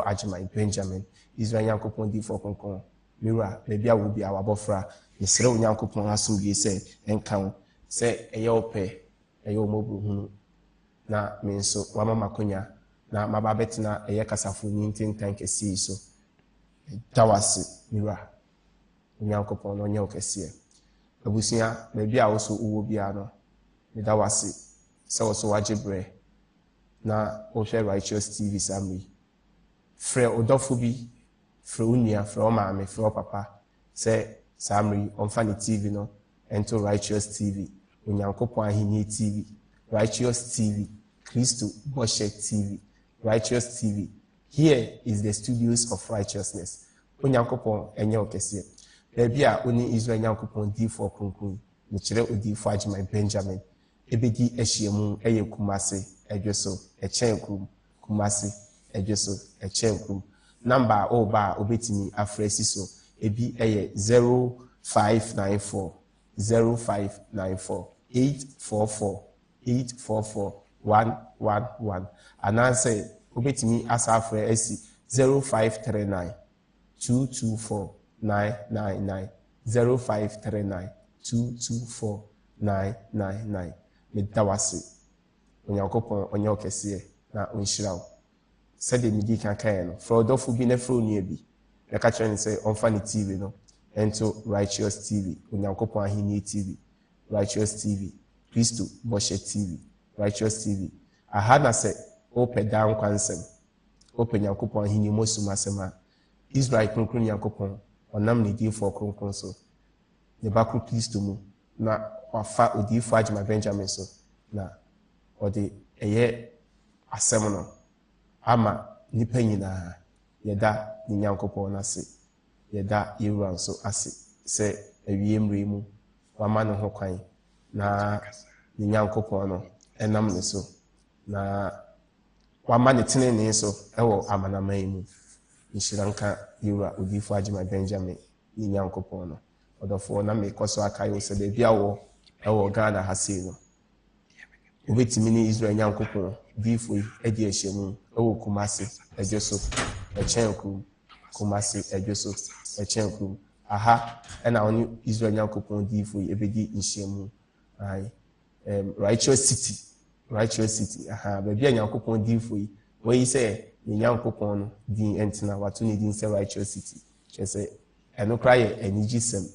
Ajimai Benjamin, Israel Yankopon di for Concon, Mira, maybe I will be our bofra, the Sro Yankopon assume ye say, and count, say a yo pay, a yo mobile na means so, Wama Maconia, na Mababetina, a Yakasafu, Nintin tank a sea so. Tawasi, Mira, Yankopon on Yokasia. Abusia, maybe I also will be ano, Midawasi, so Wajibre. Na ohwe Righteous TV Sammy. Frɛ odofo bi, frɛ unia, frɛ omame, frɛ papa. Sɛ Sammy onfa ni TV no, ento Righteous TV, Onyankopɔn Ahenni TV, Righteous TV, KRISTO Boshe TV, Righteous TV. Here is the studios of righteousness. Onyankopɔn enye okese. Baabi a oni Israel Nyankopɔn di for kronkron, ne kyerɛ odi for Ajimai Benjamin. Ebedi ehyiamu eye Kumase. Ejoso, Echenkum, Kumasi, Ejoso, Echenkum. Number oba obetini afresiso, ebi eye 0594 844 111. Ananse obetini asafre esi 0539 224 999 0539 224 999. Medawasi. Onyankopɔn onye okese na onhyiraw sɛde midi kankan no for odofo bi na fro nie bi na ka kyerɛ ne sɛ ɔmfa ne TV no ento Righteous TV, Onyankopɔn Ahenni TV, Righteous TV, KRISTO Boshe TV, Righteous TV. Aha na sɛ opɛ dan kwansɛm, opɛ Nyankopɔn Ahenni mosum asɛm a Israel kronkron Nyankopɔn ɔnam ne difo kronkron so ne bakro KRISTO mu na wafa odifo Ajimai Benjamin so na ode eye asem no ama nipa nyina yeda ni Nyankopɔn na se yeda yewura so ase se awie mre mu wama no ho kwan na ni Nyankopɔn no enam ne so na wama ne tenenee so ewo amanaman mu nshyiranka yewura odifo Ajimai Benjamin ni Nyankopɔn no odofo na me koso akayo se de bia wo ewo Ghana ha sei no obetimi ni Israel Nyankopɔn difo edi ehyemu ewo Kumasi Ejoso Echenkum Kumasi Ejoso Echenkum aha ena oni Israel Nyankopɔn difo ebedi ehyemu ai Righteous City aha ba bia Nyankopɔn difo we say ni Nyankopɔn no din entina wato ni din say Righteous City chese eno kra ye enigisem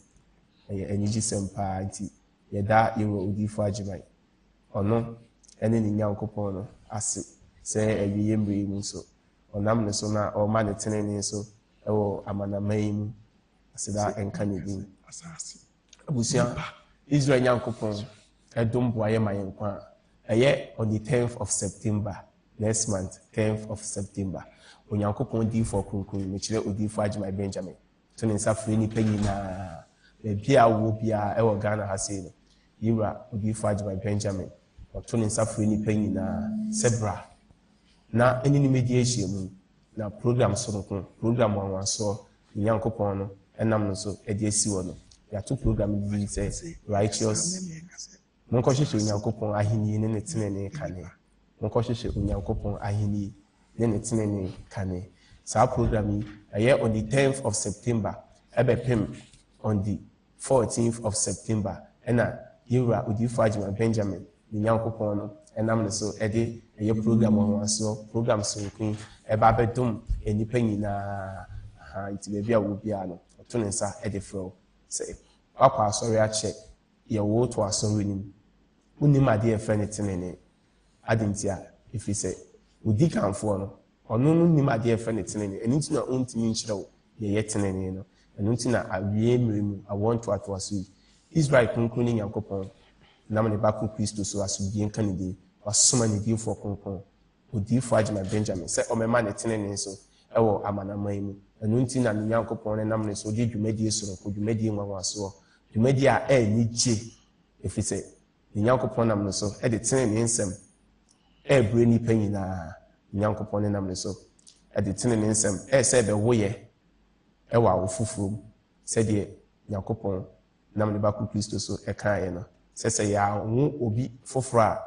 pa nti yeda yewo odifo Ajimai ono ene ni Nyankopɔn no ase se awiye mbre mu so onam ne so na o ma ne tenene so ewo amanaman mu ase da enka ne din asase abusia Israel Nyankopɔn edom boaye mayenkwa eye on the 10th of September next month 10th of September Onyankopɔn di for kronkron me kire odifo Ajimai Benjamin to ne nsafre ni panyi na bia wo bia ewo Ghana ha sei no yira odifo Ajimai Benjamin to ne nsafre ni panyi na sebra na eni ni mediation mu na program so program wanwanso Nyankopɔn no enam no so edi esi wo no ya to program bi say Righteous monko hwehwe Nyankopɔn Ahenni ne tenene kane monko hwehwe Nyankopɔn Ahenni ne tenene kane sa program yi on the 10th of September ebepem on the 14th of September ena yira odifo Ajimai Benjamin Nyankopɔn no enam ne so ede program wanwanso program so kun eba bedum enipa nyina ha iti bia wo bia no to ne nsa ede fro say akwa asori a che ye wo to asori nim unim ade e frɛ tenene adentia ifi say udi kanfo no ono no nim ade e frɛ tenene eni nti na ontimi nkyerɛ wo ye tenene no enu nti na awie mremu I want to aso Israel kronkron ni Nyankopɔn nam ne bakro KRISTO so asubie nka ne din wasoma ne din for kronkron odifo Ajimai Benjamin say omema ne tenene so ewo amanaman mu enu nti na Nyankopɔn ne nam ne so di dwumadi so ko dwumadi nwanwaso dwumadi a ni gye efi say Nyankopɔn nam ne so e de tenene nsɛm bre ni panyi na Nyankopɔn ne nam ne so e de tenene nsɛm say be woyɛ ewo awofufuro sɛ de Nyankopɔn nam ne bakro KRISTO so e kan ye no sɛ ya wo obi foforo a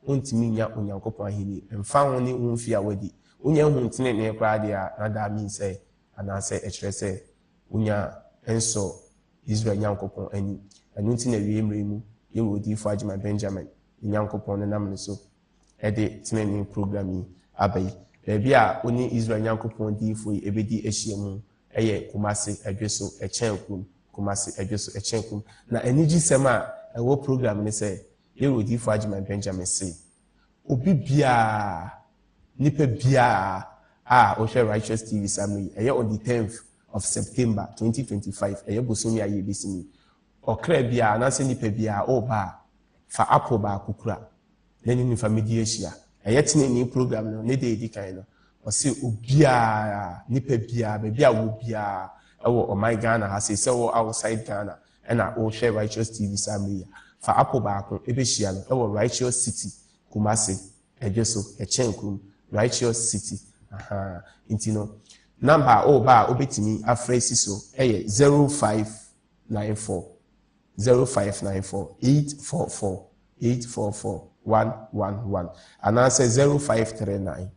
ontimi nya Onyankopɔn Ahenni mfa ho ne wonfi a wadi unya hu tenenee kra dia na da mean say anase ekire say unya enso Israel nyankopon ani anu nti na wiemre mu ye wodi fo agema Benjamin nyankopon ne nam ne so e de tenenee program yi abai bebi a oni Israel nyankopon di fo yi ebedi ehia mu eye Kumasi Edweso Echenkun Kumasi Edweso Echenkun na eniji sema ewo program ne say ye wodi fo agema Benjamin say obi bia nipa bia a o share Righteous TV Sammy eye on the 10th of September 2025 eye bosomi aye besini okra bia na se nipa bia o ba fa apple ba kukura nani ni family ehia eye tenenee program no ne dey di kan no o se obia nipa bia be bia wo bia ewo o my Ghana ha se wo outside Ghana na o share Righteous TV Sammy fa apple ba ko ebe hia no ewo Righteous City Kumasi Edweso Echenkun Righteous City intino number ba obetimi afresi so 0594 844 111 and answer 0539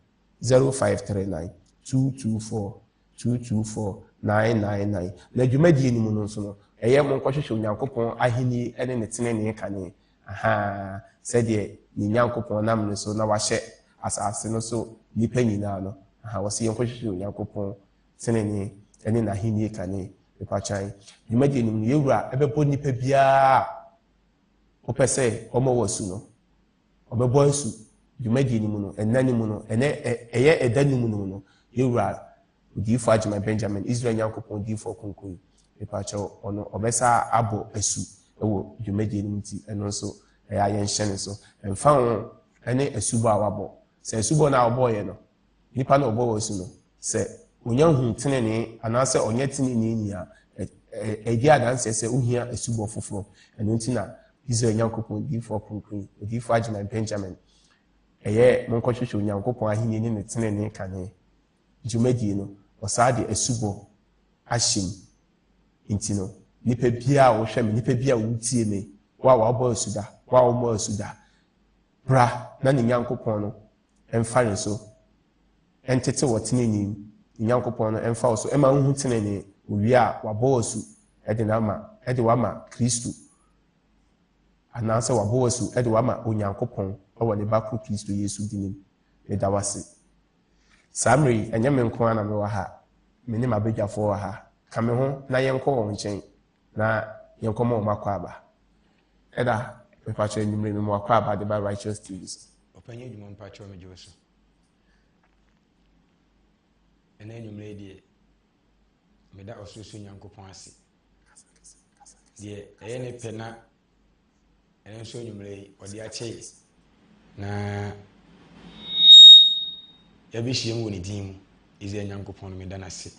224 999 na dwumadi enimu no so no mo nkohwehwe Onyankopon ahini ene ne tenenee kane said ye ni Nyankopon nam ne so na wahye asase no so nipa nyina no wasi yenkohwehwe Onyankopon tenenee ene na ahini kane epachan dwumadi enimu yewura ebebo nipa bia opese omo wasu no obebo asu dwumadi enimu no enanimu no ene eye edanimu no yewura odifo agema Benjamin Israel Nyankopon odifo konkon epachan ono obesa abo asu ewo dwumadi enimu ti eno so ya yenhye so emfa ho ene asubo a wabo se asubo na wabo ye no nipa na obo wasu no se onya hu tenenee anase onye tenenee nia edi adanse se ohia asubo foforo eno nti na Israel Nyankopon difo konkon odifo agema Benjamin eye monkohwehwe Onyankopon ahini ne tenenee kane dwumadi no osade asubo ahim intino nipa bia wo hwe me nipa bia wo tie me wa wabo asuda wa omo asuda bra na ne Nyankopon no emfa so entete wo tenenee Nyankopon no emfa so ema hu tenenee owi a wabo asu ede na ma ede wa ma KRISTO ananse wabo asu ede wa ma Onyankopon owo ne bakru KRISTO Yesu dinim me dawase samri enye me nko ana me wa ha me ne mabedwafo wa ha ka me ho na yenko wo nchen na yenko mo makwa aba eda me pacho enyimre me mo akwa aba de ba Righteous TV opanye dwuma mpacho me jeweso ene enyimre die me da osusu Nyankopon ase die eye ne pena ene so enyimre odi ache na yabishie mu ni dim ize Nyankopon me da na se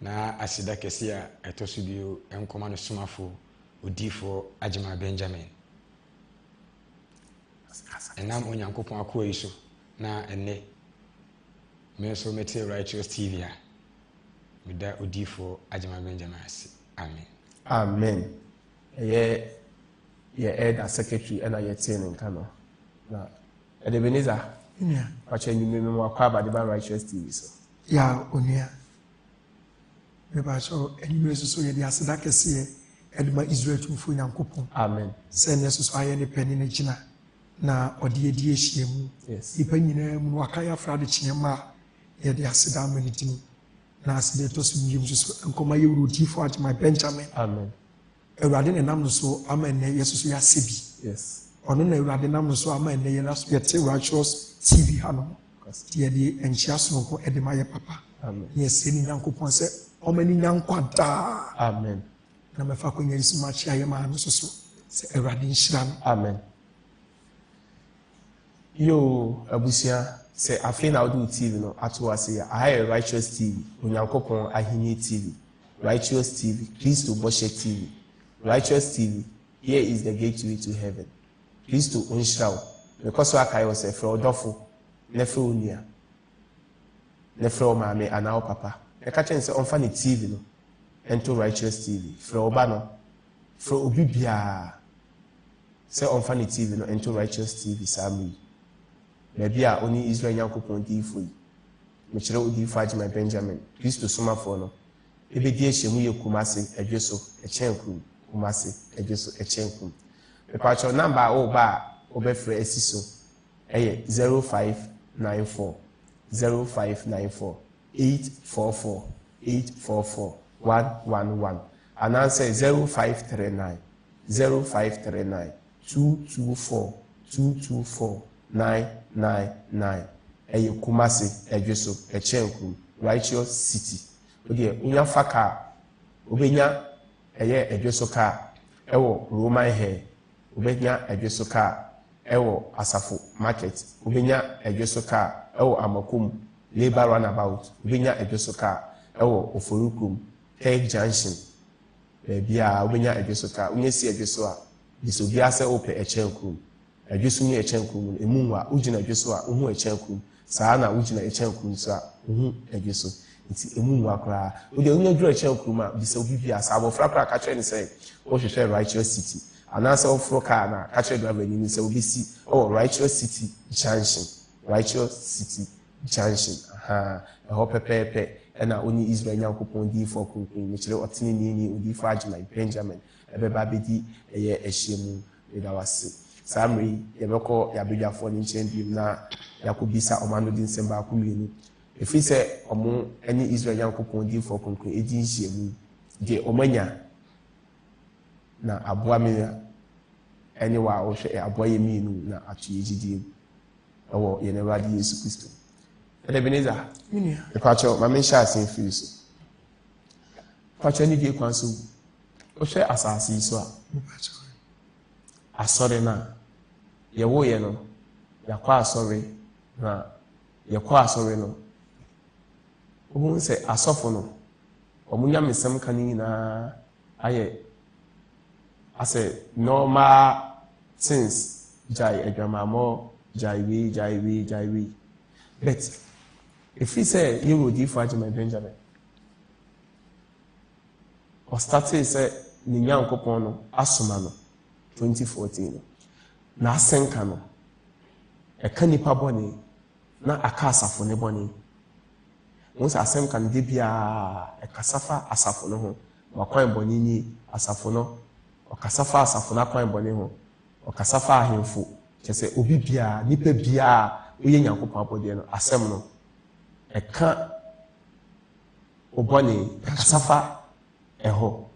na asida kese a etoso bio enkoma no SOMAFO odifo agema Benjamin enam Onyankopon akwa yiso na enne me so mete Righteous TV a me da odifo agema Benjamin ase amen amen ye elder secretary and ye tin nka no na Ebenezer pacho enyimre me mo akwa aba de ba Righteous TV so ya onua me ba so enyimre so ye de aseda kese edma Israel tumfo Nyankopon amen se ne so aye ne pani ne gina na odi edi ehie mu ipa nyina mu wakaya afrade chiema ye de aseda amanitini na aseda to so yim so enkoma ye wurudifo agema Benjamin amen ewrade ne nam so ama ne yesusu ya sebi yes ono na ewrade nam so ama ne ye laso ye te Righteous TV hano ye de enchia so ko edema ye papa amen yes ni Nyankopon se o mani nyankwada amen na mefa ko nyeri ma chia ye ma no so se ewrade nhira no amen yo abusia se afi na odu TV no atowase ya aye Righteous TV Onyankopon ahini TV Righteous TV KRISTO Boshe TV Righteous TV here is the gateway to heaven KRISTO onshraw because akai was efre odofo nefre onia nefre o maame ana o papa e ka chen se onfa ne TV no ento Righteous TV fre oba no fre obi bia se onfa ne TV no ento Righteous TV sami na bia oni Israel Nyankopon difo yi mechire odifo agema Benjamin Kristo SOMAFO no ebedi ehyemu ye kumase adweso echenkrum kumase adweso echenkrum pepacho number o ba obefre asiso eye 0594 844 111 and answer 0539 224 999 eye kumase adweso echenkrum righteous city ode unya faka obenya eye adweso ka ewo Roman hair obenya adweso ka ewo Asafo market obenya adweso ka ewo Amakum labor runabout obenya adweso ka ewo Oforukum Tech Junction bia obenya adweso ka unye si adweso a biso bia se ope echenkrum adweso ni echenkrum emunwa ugina adweso a uhu echenkrum saa na ugina echenkrum so a uhu adweso nti emunwa kra ode unye duro echenkrum a biso bibia saa abofra kra ka kire ni say o hwehwe righteous city anasa ofro ka na ka kire driver ni say obisi righteous city junction eho pepepe ena oni Israel Nyankopon di for konkrin ni kire Tenenee ni odifo agema Benjamin ebeba bedi eye ehyemu edawase samri yebeko yabedwafo ni nchen bi na yakobisa omano di nsemba akumenu efi se omo eni Israel Nyankopon di for konkrin edi nhyemu de omanya na aboa me eni wa o hwe aboa ye minu na atu yegidi ewo ye ne radi Yesu Kristo Ebenezer minia ekwacho ma mensha asin fiso kwacho ni die kwanso o hwe asase so a asore na ye wo ye no yakwa asore na yakwa asore no ohun se asofo no omunya mesem kan nyina aye ase normal things jai adwamamo jai but if he say you would give Agema Benjamin or started say ni Nyankopon no asoma no 2014 na asenka no eka nipa boni na aka asafo ne boni once asenka no de bia ekasafa asafo no ho wakwan boni ni asafo no okasafa asafo na kwan boni ho okasafa ahemfo kese obi bia nipa bia oye Nyankopon abode no asem no eka oboni kasafa eho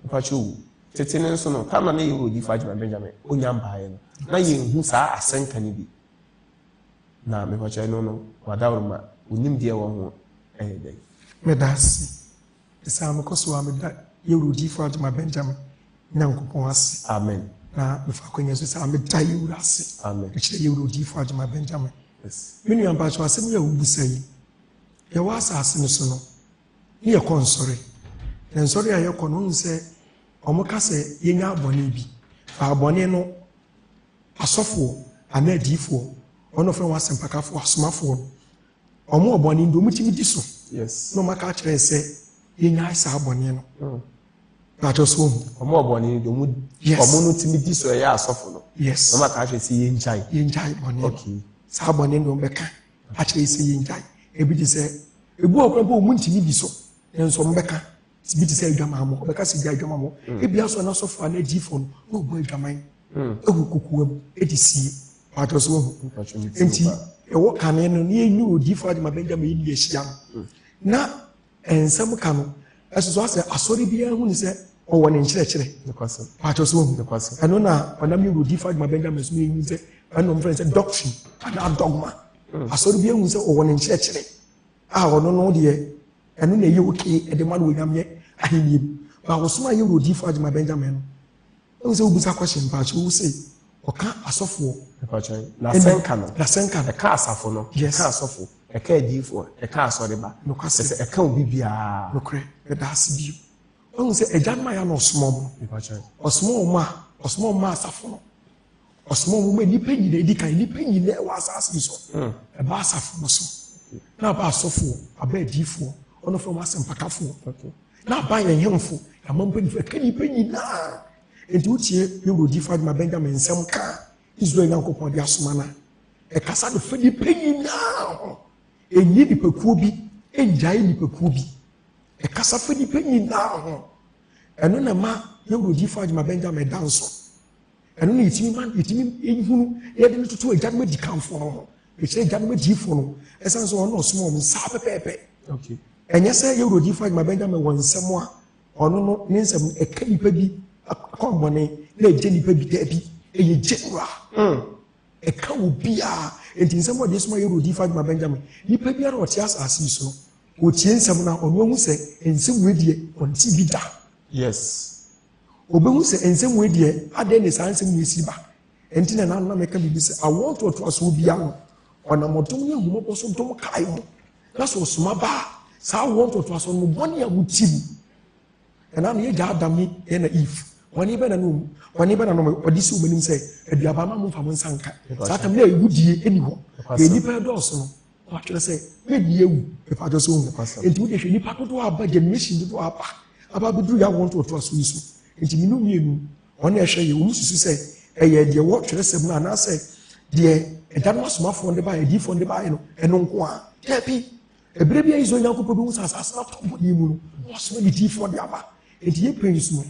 mpachu tetene nso no kama na yewu di Agema Benjamin onyambae no na yehu saa asenka ni bi na me pacha no wadawruma unim die wo ho dai medasi esa amekoso ameda yewu di Agema Benjamin Nyankopon ase amen na mefa kwenye so sa ameda yewu ase amen kire yewu di Agema Benjamin yes menu ampacho asem ya ubusai ya wasa asene so no ni ye konsore na nsore ya yekono nse omoka se yenya abone bi fa abone no asofo anadifo ono fe wasempakafo asomafo omo abone ndo mutimi di so yes no maka kire se yenya isa abone no pato so omo abone ndo mu omo no timi di so ya asofo no yes no maka kire se yenjai bone okay sa abone ndo mbeka a kire se yenjai ebi di se ebu okrampo mu ntimi di so enso mbeka bi ti se adwamamo obeka se adwamamo ebi aso na sofo na difo no obo adwaman ewu kukuam edisie pato so enti ewo kane no ne enyu odifo Agema Benjamin yi ehia na ensem ka no eso ase asori bia hu ni se owo ne nkyerɛkyerɛ pato so eno na onam yi odifo Agema Benjamin so enyu se eno mfrɛ se doctrine na dogma asori bia hu se owo ne nkyerɛkyerɛ ono no de eno na yewoke edema no nyamye ahimiem ba wosoma yewo odifo Agema Benjamin no so ubusa question pa cho say oka asofo na senka no eka asafo no eka asofo eka adifo eka asoreba no kwase eka obi bia no kre eda asibio onu say ejanma ya no osomom osomom ma asafo no osomom ma nipa nyina edika nipa nyina wa asase so eba asafo no so na ba asofo aba adifo ono from asempakafo na ba yenhemfo amampa ni eka nipa nyina enti utie yewu di Agema Benjamin nsem ka Israel Nyankopon di asoma na e kasa do fadi penyi na enyi nipakuo bi enjae nipakuo bi ekasa fa nipa nyinaa ho eno na ma yewrodi fa adwuma Benjamin danso eno na yitimi ehunu yede no toto agya no di kanfo no eche agya no di fo no esan so ono osom om sa pepepe okay enye se yewrodi fa adwuma Benjamin won nsem a ono no ne nsem eka nipa bi akombone na agya nipa bi da bi eye jenra eka obi a enti nsem o de soma yewrodi fa adwuma Benjamin nipa bi ara ote asase so otie nsem na ono hu se nsem wedie onti bi da yes obehu se ensem we de ade ne san nsem we siba enti na na meka bibi se awon to aso bia no ona modom ne humo poso dom kai mo na so soma ba sa awon to aso no boni a wutim na na ye ja adam ni e na if wani be na no odisi umanim se aduaba ma mo fa mo nsanka sa tam na ewudie eni ho e nipa do so no wa twere se me die ewu e fa do so hu enti wo de hwe nipa to aba generation to aba bidu ya won to aso isu enti minu mienu ona ehwe ye wo susu se eye de wo twere sem na na se de edan SOMAFO nde ba edi fo nde ba no eno nko a tepi ebere bia izo nyankopɔ bi sa asase na to boni mu no wo de di fo de aba enti ye prince no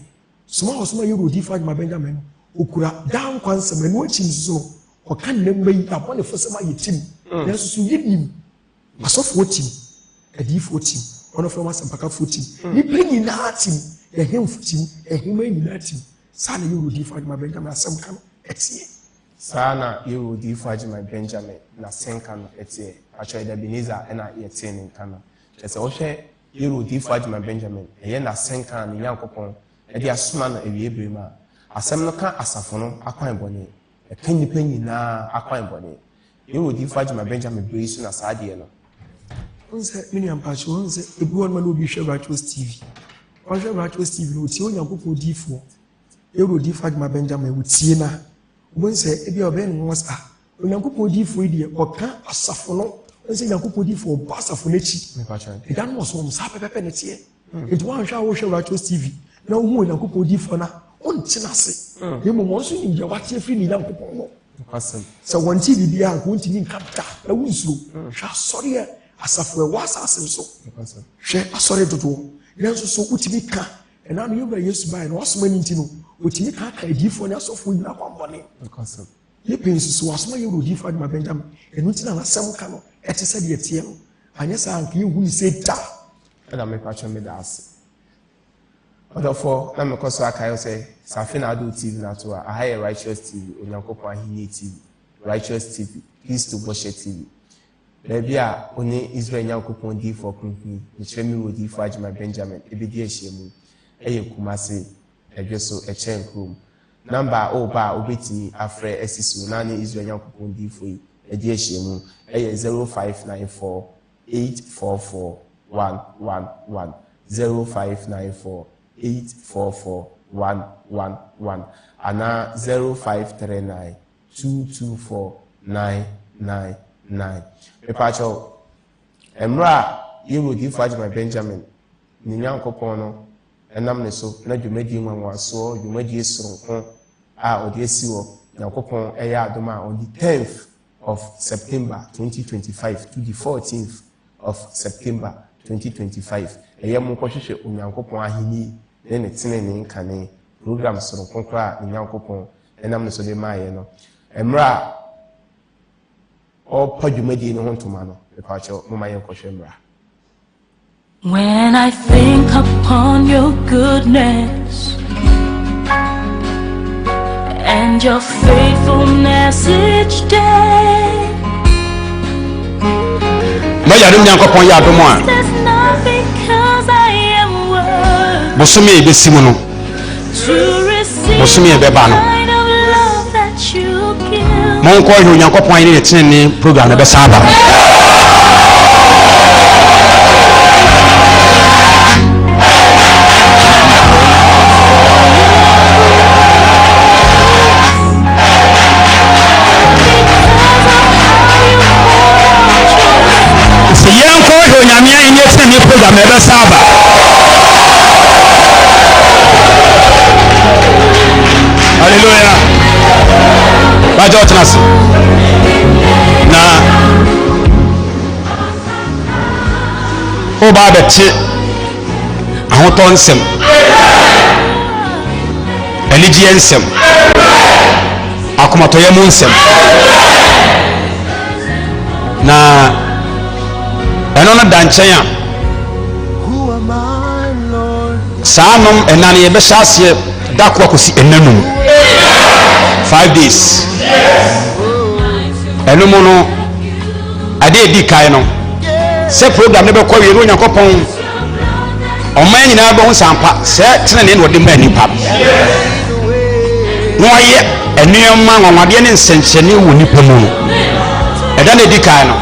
SOMAFO yewrodi fa adwuma Benjamin okura dan kwansem eno achi nso o kan na mbayi abone fo sem ayetim na susu yidim asofo tim edi fo tim ono from asempaka fo tim ni penyi na tim ehemfo tim ehema nyina tim sana yewrodi fa adwuma Benjamin asemka no etie sana yewrodi fa adwuma Benjamin na senka no etie acho da Beniza na yetie ne kana ese wo hwe yewrodi fa adwuma Benjamin eye na senka ne Nyankopɔn edi asoma na ewie brema asem no ka asafo no akwan bɔne eka nipa nyinaa akwan bɔne yewrodi fa adwuma Benjamin bresu na saade no onse mini ampacho onse ebi won ma no obi hwe Righteous TV onse Righteous TV no tie Onyankopɔn difo yewrodi fa adwuma Benjamin wotie na onse ebi obe no wasa Onyankopɔn difo die oka asafo no onse Onyankopɔn difo ba asafo n'echi edan no so sa pepepe ne tie enti wan hwa wo hwe Righteous TV na wo Onyankopɔn difo na ontina se yemo mo so ni je watie firi ni Onyankopɔn no so wanti bibia an ko ntini nkata na wunsuro hwa sɔre asafo e wasa asem so hwe asɔre dodo nanso so utimi ka na no yewra Yesu bai na wasoma ni ntino otimi ka ka difo ne asofo nyina kwambɔne ye pensu so wasoma yewrodi fa adwuma Benjamin enu ntina na asɛm ka no ɛte sɛ de tie no anya sa anka yehu ni se da na me patcho me da ase odofo na me koso akayo se Safina Ado TV na to a high Righteous TV Onyankopɔn Ahini TV Righteous TV KRISTO Boshe TV Baby a oni Israel Nyankopɔn di for kunku ni chemi wodi for adwuma Benjamin ebedi ahiemu eye kumase edweso echen krom number o ba obetini afre esisu na ni Israel Nyankopɔn di for edi ahiemu eye 0594 844 111 0594 844 111 ana 0539 224 999 Pepacho emra yewrodi fa adwuma Benjamin ni Nyankopɔn no enam ne so na dwumadi nwanwaso dwumadi esronko a odi esiwo Nyankopɔn eya adoma on the 10th of September 2025 to the 14th of September 2025 eye mo kɔhwehwɛ Onyankopɔn Ahini ne tenenee nkane program sononko kra ni Nyankopɔn enam ne so de maaye no emra o padwumadi ne hontoma no pepacho mo maye nkɔhwɛ emra. When I think upon your goodness and your faithfulness each day, there's not because I am worthy to receive the kind of love that you give. Hallelujah. Bajo tnas. Na Oba beti ahoto nsem anigye nsem akomato yemu nsem na eno na danchen a sanom enane ye be hyase dakwa kosi enanum 5 days eno mo no ade di kai no se program ne be kwa wie no Nyankopɔn ɔman nyinaa bɛ ho sampa sɛ tenene no de ma nipa no ɔyɛ enuama nwanwadeɛ ne nsɛnkyɛnne wɔ nipa mu no ɛda ne di kai no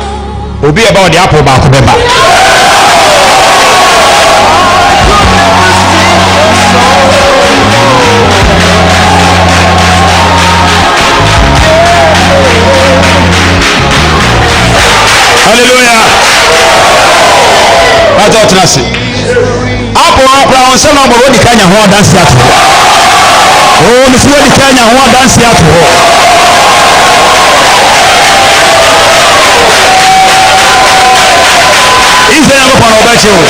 obi ɛba ɔde apple baako bɛba hallelujah ata ɔtenase apple akora on sɛ no ɔbɔ di kanya ho adanse ato oh ne fi di kanya ho adanse ato ife ya kwa no bache o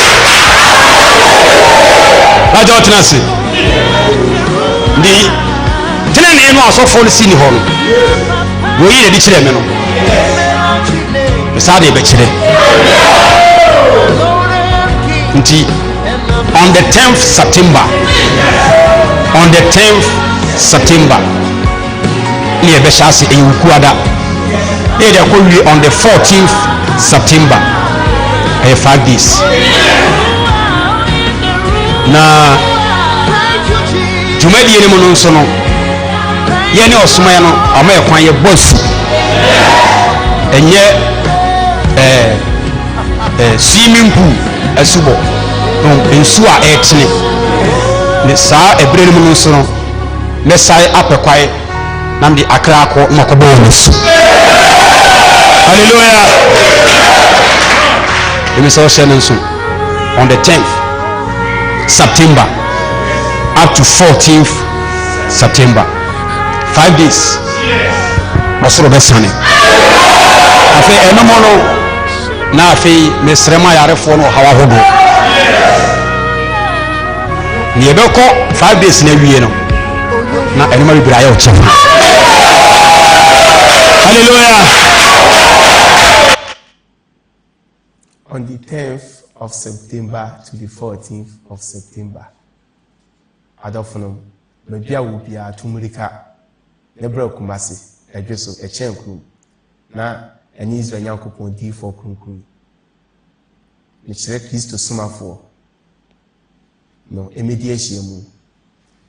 ata ɔtenase di tenene no asɔfo no si ni hɔ no wo yi de kyerɛ me no besade be kyerɛ nti on the 10th September ne be hyase eyukuada ne de akɔwie on the 14th September 5 days na dwumadie ne mu no nso no ye ne ɔsoma no ama ekwan ye boss enye swimming pool asubo no nsu a etene ne saa ebre ne mu no so no ne sai apekwae nam de akra akọ makobo no su hallelujah emi so share nso on the 10th September up to 14th September 5 days osoro besane afi enomo no na afi mesrema yarefo no hawa hodo ni ebeko 5 days na wie no na enoma bibira ya oche hallelujah on the 10th of September to the 14th of September adofno mebia wo bia tumurika ne bra kumase edweso echenkru na eni Israel Nyankopɔn di for kunkun ni kyerɛ Kristo SOMAFO no emedi ahiemu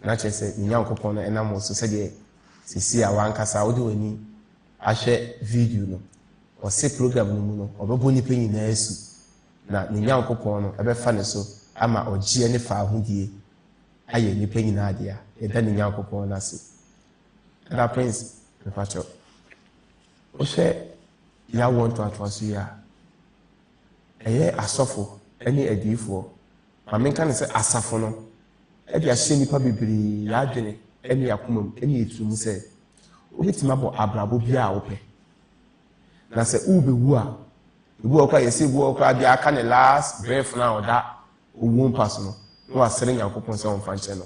na kyerɛ sɛ Nyankopɔn no enam so sɛ de sisi a wankasa wode wani ahwɛ video no ɔse program no mu no ɔbɛbɔ nipa nyinaa asu na Nyankopɔn no ɛbɛfa ne so ama ɔgye ne fa ahodie ayɛ nipa nyinaa de a yɛda Nyankopɔn no ase na prince mepacho ohwɛ ya want to atwaso ya ɛyɛ asɔfo ɛne adiifo ma menka ne sɛ asafo no ɛde ahyɛ nipa bebree ya adwene ɛne yakomam ɛne etum sɛ obitima bɔ abrabo bia a wopɛ na sɛ ubewu a ebu okwa yesi ebu okwa bia aka ne last breath na oda owu mpa so no no asere Nyankopɔn sɛ ɔmfa nkyɛ no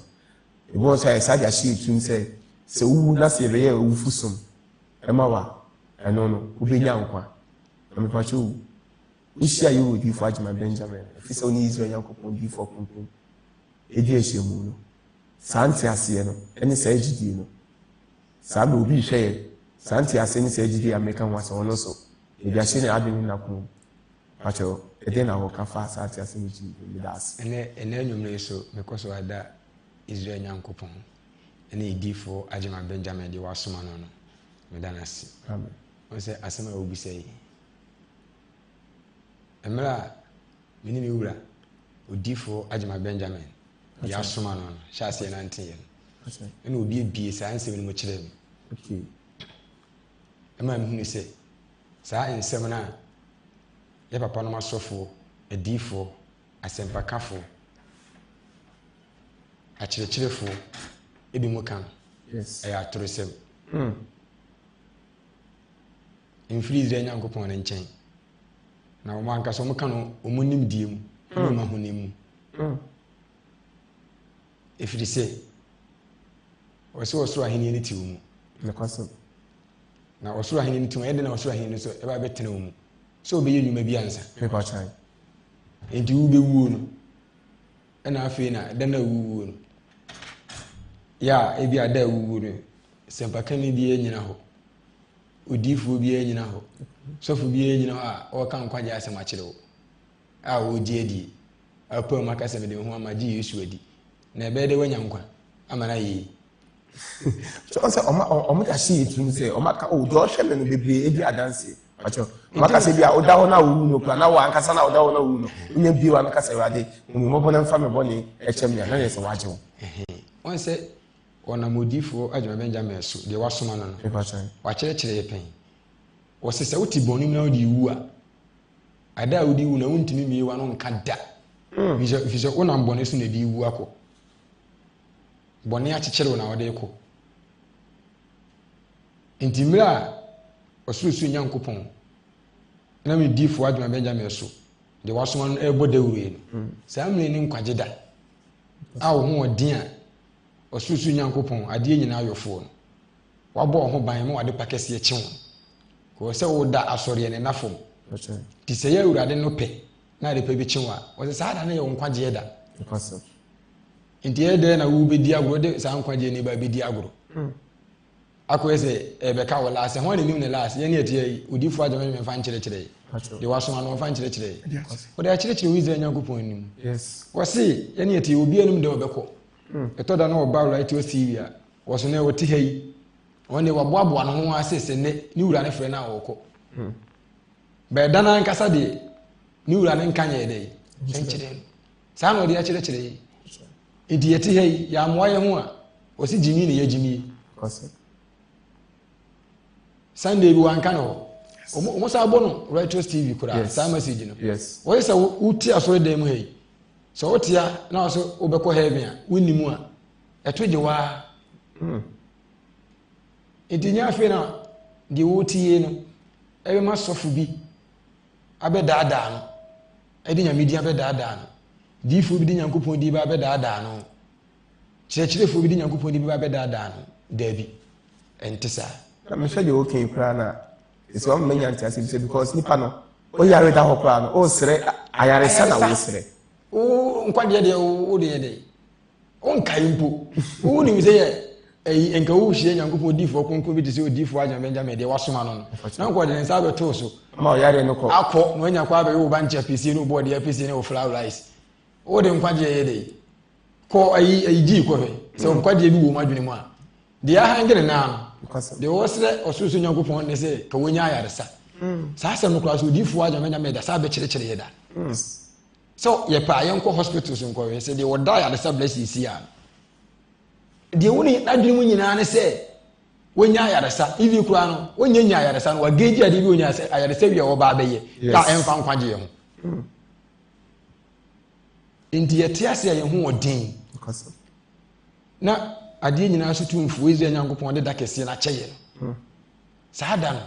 ebu nso ayɛ sade ahyɛ etum sɛ uwu na sɛ yɛbɛyɛ owu fusum ɛma wa ɛno no wobɛnya nkwa na mepacho wohyia yɛ wɔ difo agyema Benjamin ɛfi sɛ wone Israel Nyankopɔn difo kronkron ɛdi ahyɛmu no saa nte aseɛ no ɛne saa agyidie no saa na obi hwɛ yɛ saa nte aseɛ ne saa agyidie a meka ho asɛ ɔno so ɛdi ahyɛ ne adwene nakoma pacho ɛdɛn na wɔka fa saa nte aseɛ no gyidie meda ase ɛnɛ anwummerɛ so mekɔ so ada Israel Nyankopɔn ɛne difo agyema Benjamin de wasoma no no meda no ase amen ɔsɛ asɛm a wobisa yi mmerɛ a mene me wura odifo agyema Benjamin de asoma no no hyɛ aseɛ nanteɛ no ɛna obi ebie saa nsɛm no mu kyerɛ me ɛma mehunu sɛ saa nsɛm no a yɛ papa no masɔfoɔ adiifoɔ asɛmpakafoɔ akyerɛkyerɛfoɔ ebi mu ka ɛyɛ atorosɛm mfiri Israel Nyankopɔn ne nkyɛn na wɔn ankasa wɔn ka no wɔn nim die mu ɛne mahonimu ɛfiri sɛ wɔsɛ wɔsoro ahenni no ti wo mu na wɔsoro ahenni no ti wo ɛde na wɔsoro ahenni no so ɛba bɛtena wo mu sɛ wobɛyɛ nnwuma bi ansa enti wobɛwuo no ɛna afei na da na wuwuo no ebi ada wuwuo no sɛmpakani bi nyina hɔ odiifoɔ bi nyina hɔ sɔfo bi nyina hɔ a ɔka nkwagye asɛm akyerɛ wo a wɔgye adie apam maka sɛ mede ho ama gye Yesu adi na ɛbɛyɛ dɛ wanya nkwa ama na yɛ so ɔsɛ ɔmo da hye yɛtum sɛ ɔmaka deɛ ɔhwɛ me no bebree ebi adanse ɔmaka sɛ bi a woda hɔ na wowu no kora na wankasa na woda hɔ na wowu no wonya bio a meka sɛ Awurade mmɔbɔ no mfa me bɔne ɛkyɛ me a na yɛ sɛ wagye wo wɔn sɛ ɔnam odiifoɔ adwuma Benjamin so deɛ wasoma no no wakyerɛkyerɛ yɛ pɛn wɔsɛ sɛ wote bɔne mu na wode wu a ada a wode wu na wontumi mmie wa no nka da ɛfiri sɛ wonam bɔne so na de wu akɔ bɔne akyekyere wo na wɔde kɔ nti mmerɛ a ɔsorosoro Nyankopɔn na mediifoɔ adwuma Benjamin so deɛ wasoma no ɛbɔ dawuroe no saa mmerɛ ne nkwagye da a wo ho ɔden a ɔsorosoro Nyankopɔn adeɛ nyinaa ayɔfoɔ no wabɔ wo ho ban ma wade pa kɛseɛ kye wo kɔ sɛ woda asɔreɛ ne nafom nti sɛ yɛ Awurade no pɛ na ade pa bi kye wo a wɔsɛ saa da no yɛ wo nkwagyeɛ da nti ɛdɛ na wobɛdi agorɔ de saa nkwagyeɛ ne ba bɛdi agorɔ akɔyɛ sɛ ɛbɛka wo laase ho anim ne laase yɛne ɛteɛ yi odiifoɔ adwuma ne mfa nkyerɛkyerɛ de wasoma no mfa nkyerɛkyerɛ wɔde akyerɛkyerɛ wo Israel Nyankopɔn anim wɔse yɛne ɛteɛ obi anim de wɔbɛkɔ ɛtɔ da na ɔba right o Syria wɔso na wɔte ha yi wɔne waboaboa no ho ase sɛ ne wura ne frɛ no a wɔkɔ bɛda na nkasa de ne wura ne nka nyɛ dɛ nkyerɛ saa na ɔde akyerɛkyerɛ yi edi yɛte ha yi yɛamoa yɛ ho a wɔsi gyimi ne yɛgyimi Sunday bi wanka no ɔmo sa abɔ no Righteous TV kora saa message no wɔyɛ sɛ wotie asɔre dan mu ha yi sɛ wotia na wɔso wobɛkɔ heaven a wonnimu a ɛto gye waa enti nya afei na deɛ wotie no ɛbɛma sɔfo bi abɛdaadaa no ɛde Nyame di abɛdaadaa no diifoɔ bi de Nyankopɔn di ba abɛdaadaa no kyerɛkyerɛfoɔ bi de Nyankopɔn di ba abɛdaadaa no daabi ɛnte saa na mehwɛ deɛ wɔkɛn koraa na ɛsɛ wɔn mmanya nte ase bi sɛ because nipa no ɔyare da hɔ koraa no ɔresrɛ ayaresa na wɔresrɛ nkwadeɛ deɛ wo deɛ deɛ ɔnkae mpo wonim sɛ yɛ nka wohyia Nyankopɔn diifoɔ kronkron bi te sɛ odiifoɔ adwuma Benjamin deɛ wasoma no na nkɔde ne nsa bɛtoo so ma ɔyare no kɔ akɔ na wanya kɔ abɛyɛ wo ba nkyɛ pɛsie ne wobɔɔ deɛ pɛsie ne wo flower rice wode nkwadeɛ yɛ deɛ kɔ ayi gyii kɔhwɛ sɛ nkwadeɛ bi wɔ mu adwene mu a deɛ ahangene naa no deɛ wɔsrɛ ɔsorosoro Nyankopɔn ne sɛ ka wɔnya ayaresa saa asɛm no koraa sɛ odiifoɔ adwuma Benjamin da saa bɛkyerɛkyerɛ yɛ da so yɛpɛ a yɛnkɔ hospitals nkɔhwɛ sɛ deɛ wɔda ayaresa bless si a deɛ wone n'adwene mu nyinaa ne sɛ wɔnya ayaresa ivi koraa no wɔnya nya ayaresa no wagegi adeɛ bi wɔnya ayaresa wie a wɔba abɛyɛ ka ɛmfa nkwagye yɛ ho nti yɛte ase a yɛn ho ɔden na adeɛ nyinaa so tumfuo Israel Nyankopɔn de da kɛseɛ no akyɛ yɛ no saa da no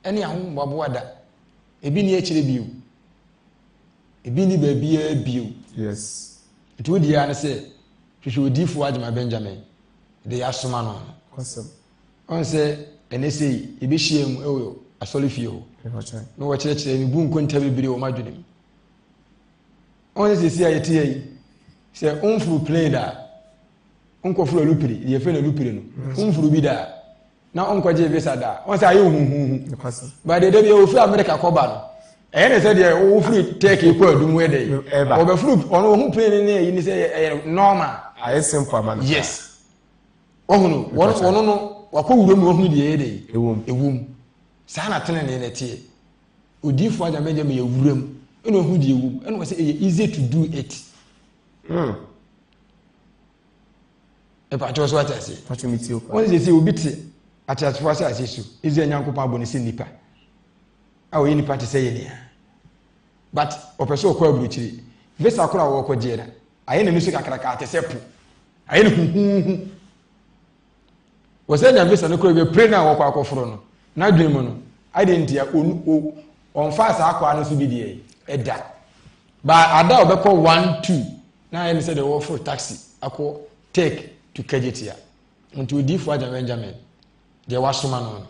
ɛne ahommɔboa da ebi ne akyerɛ bio ebi ne baabiaa bio nti wodi ya ne sɛ hwehwɛ odiifoɔ adwuma Benjamin de yɛasoma no ɔn sɛ ɛnɛ sei yɛbɛhyia mu ɛwɔ asɔre fie hɔ na wɔkyerɛkyerɛ ne bu nkonta bebree wɔ m'adwene mu ɔn sɛ sɛsi a yɛte ya yi sɛ ɔmfuru plane da ɔnkɔfuru alupiri deɛ yɛfrɛ no alupiri no ɔmfuru bi da na ɔnkɔgye visa da ɔn sɛ ayɛ huhuhu ba deɛ da bi wɔfiri America kɔba no ɛyɛ ne sɛ deɛ wɔfiri Turkey kɔ adum ɛdɛ wɔbɛfuru ɔno ɔho plane ne ɛyi ne sɛ ɛyɛ normal ayɛ simple ama no yes ɔhono wɔno no wakɔ wura mu ɔho deɛ ɛdɛ ɛwom saa na Tenenee ne teɛ odiifoɔ adwuma Benjamin yɛ wura mu ɛna ɔho deɛ ɛwom ɛna wɔ sɛ ɛyɛ easy to do it ɛpatwɔ so ate ase wɔn sɛ sɛ obi te ateasefoɔ asase so Israel Nyankopɔn abɔ ne sɛ nipa a ɔyɛ nipa te sɛ yɛ nea but ɔpɛ sɛ ɔkɔ aburukyiri visa koro a wɔkɔ gyeɛ da ayɛ n'ani so kakraka ate sɛ po ayɛ ne huhuhu wɔsɛ nya visa no koro bɛpire no a wɔkɔ akɔforo no n'adwene mu no ayɛ ntia ɔmfa saa akɔa no so bi deɛ ɛda But ada obekọ 1 2 na yẹ say the word for taxi akọ take to Kejetia until di for Benjamin de wasoma no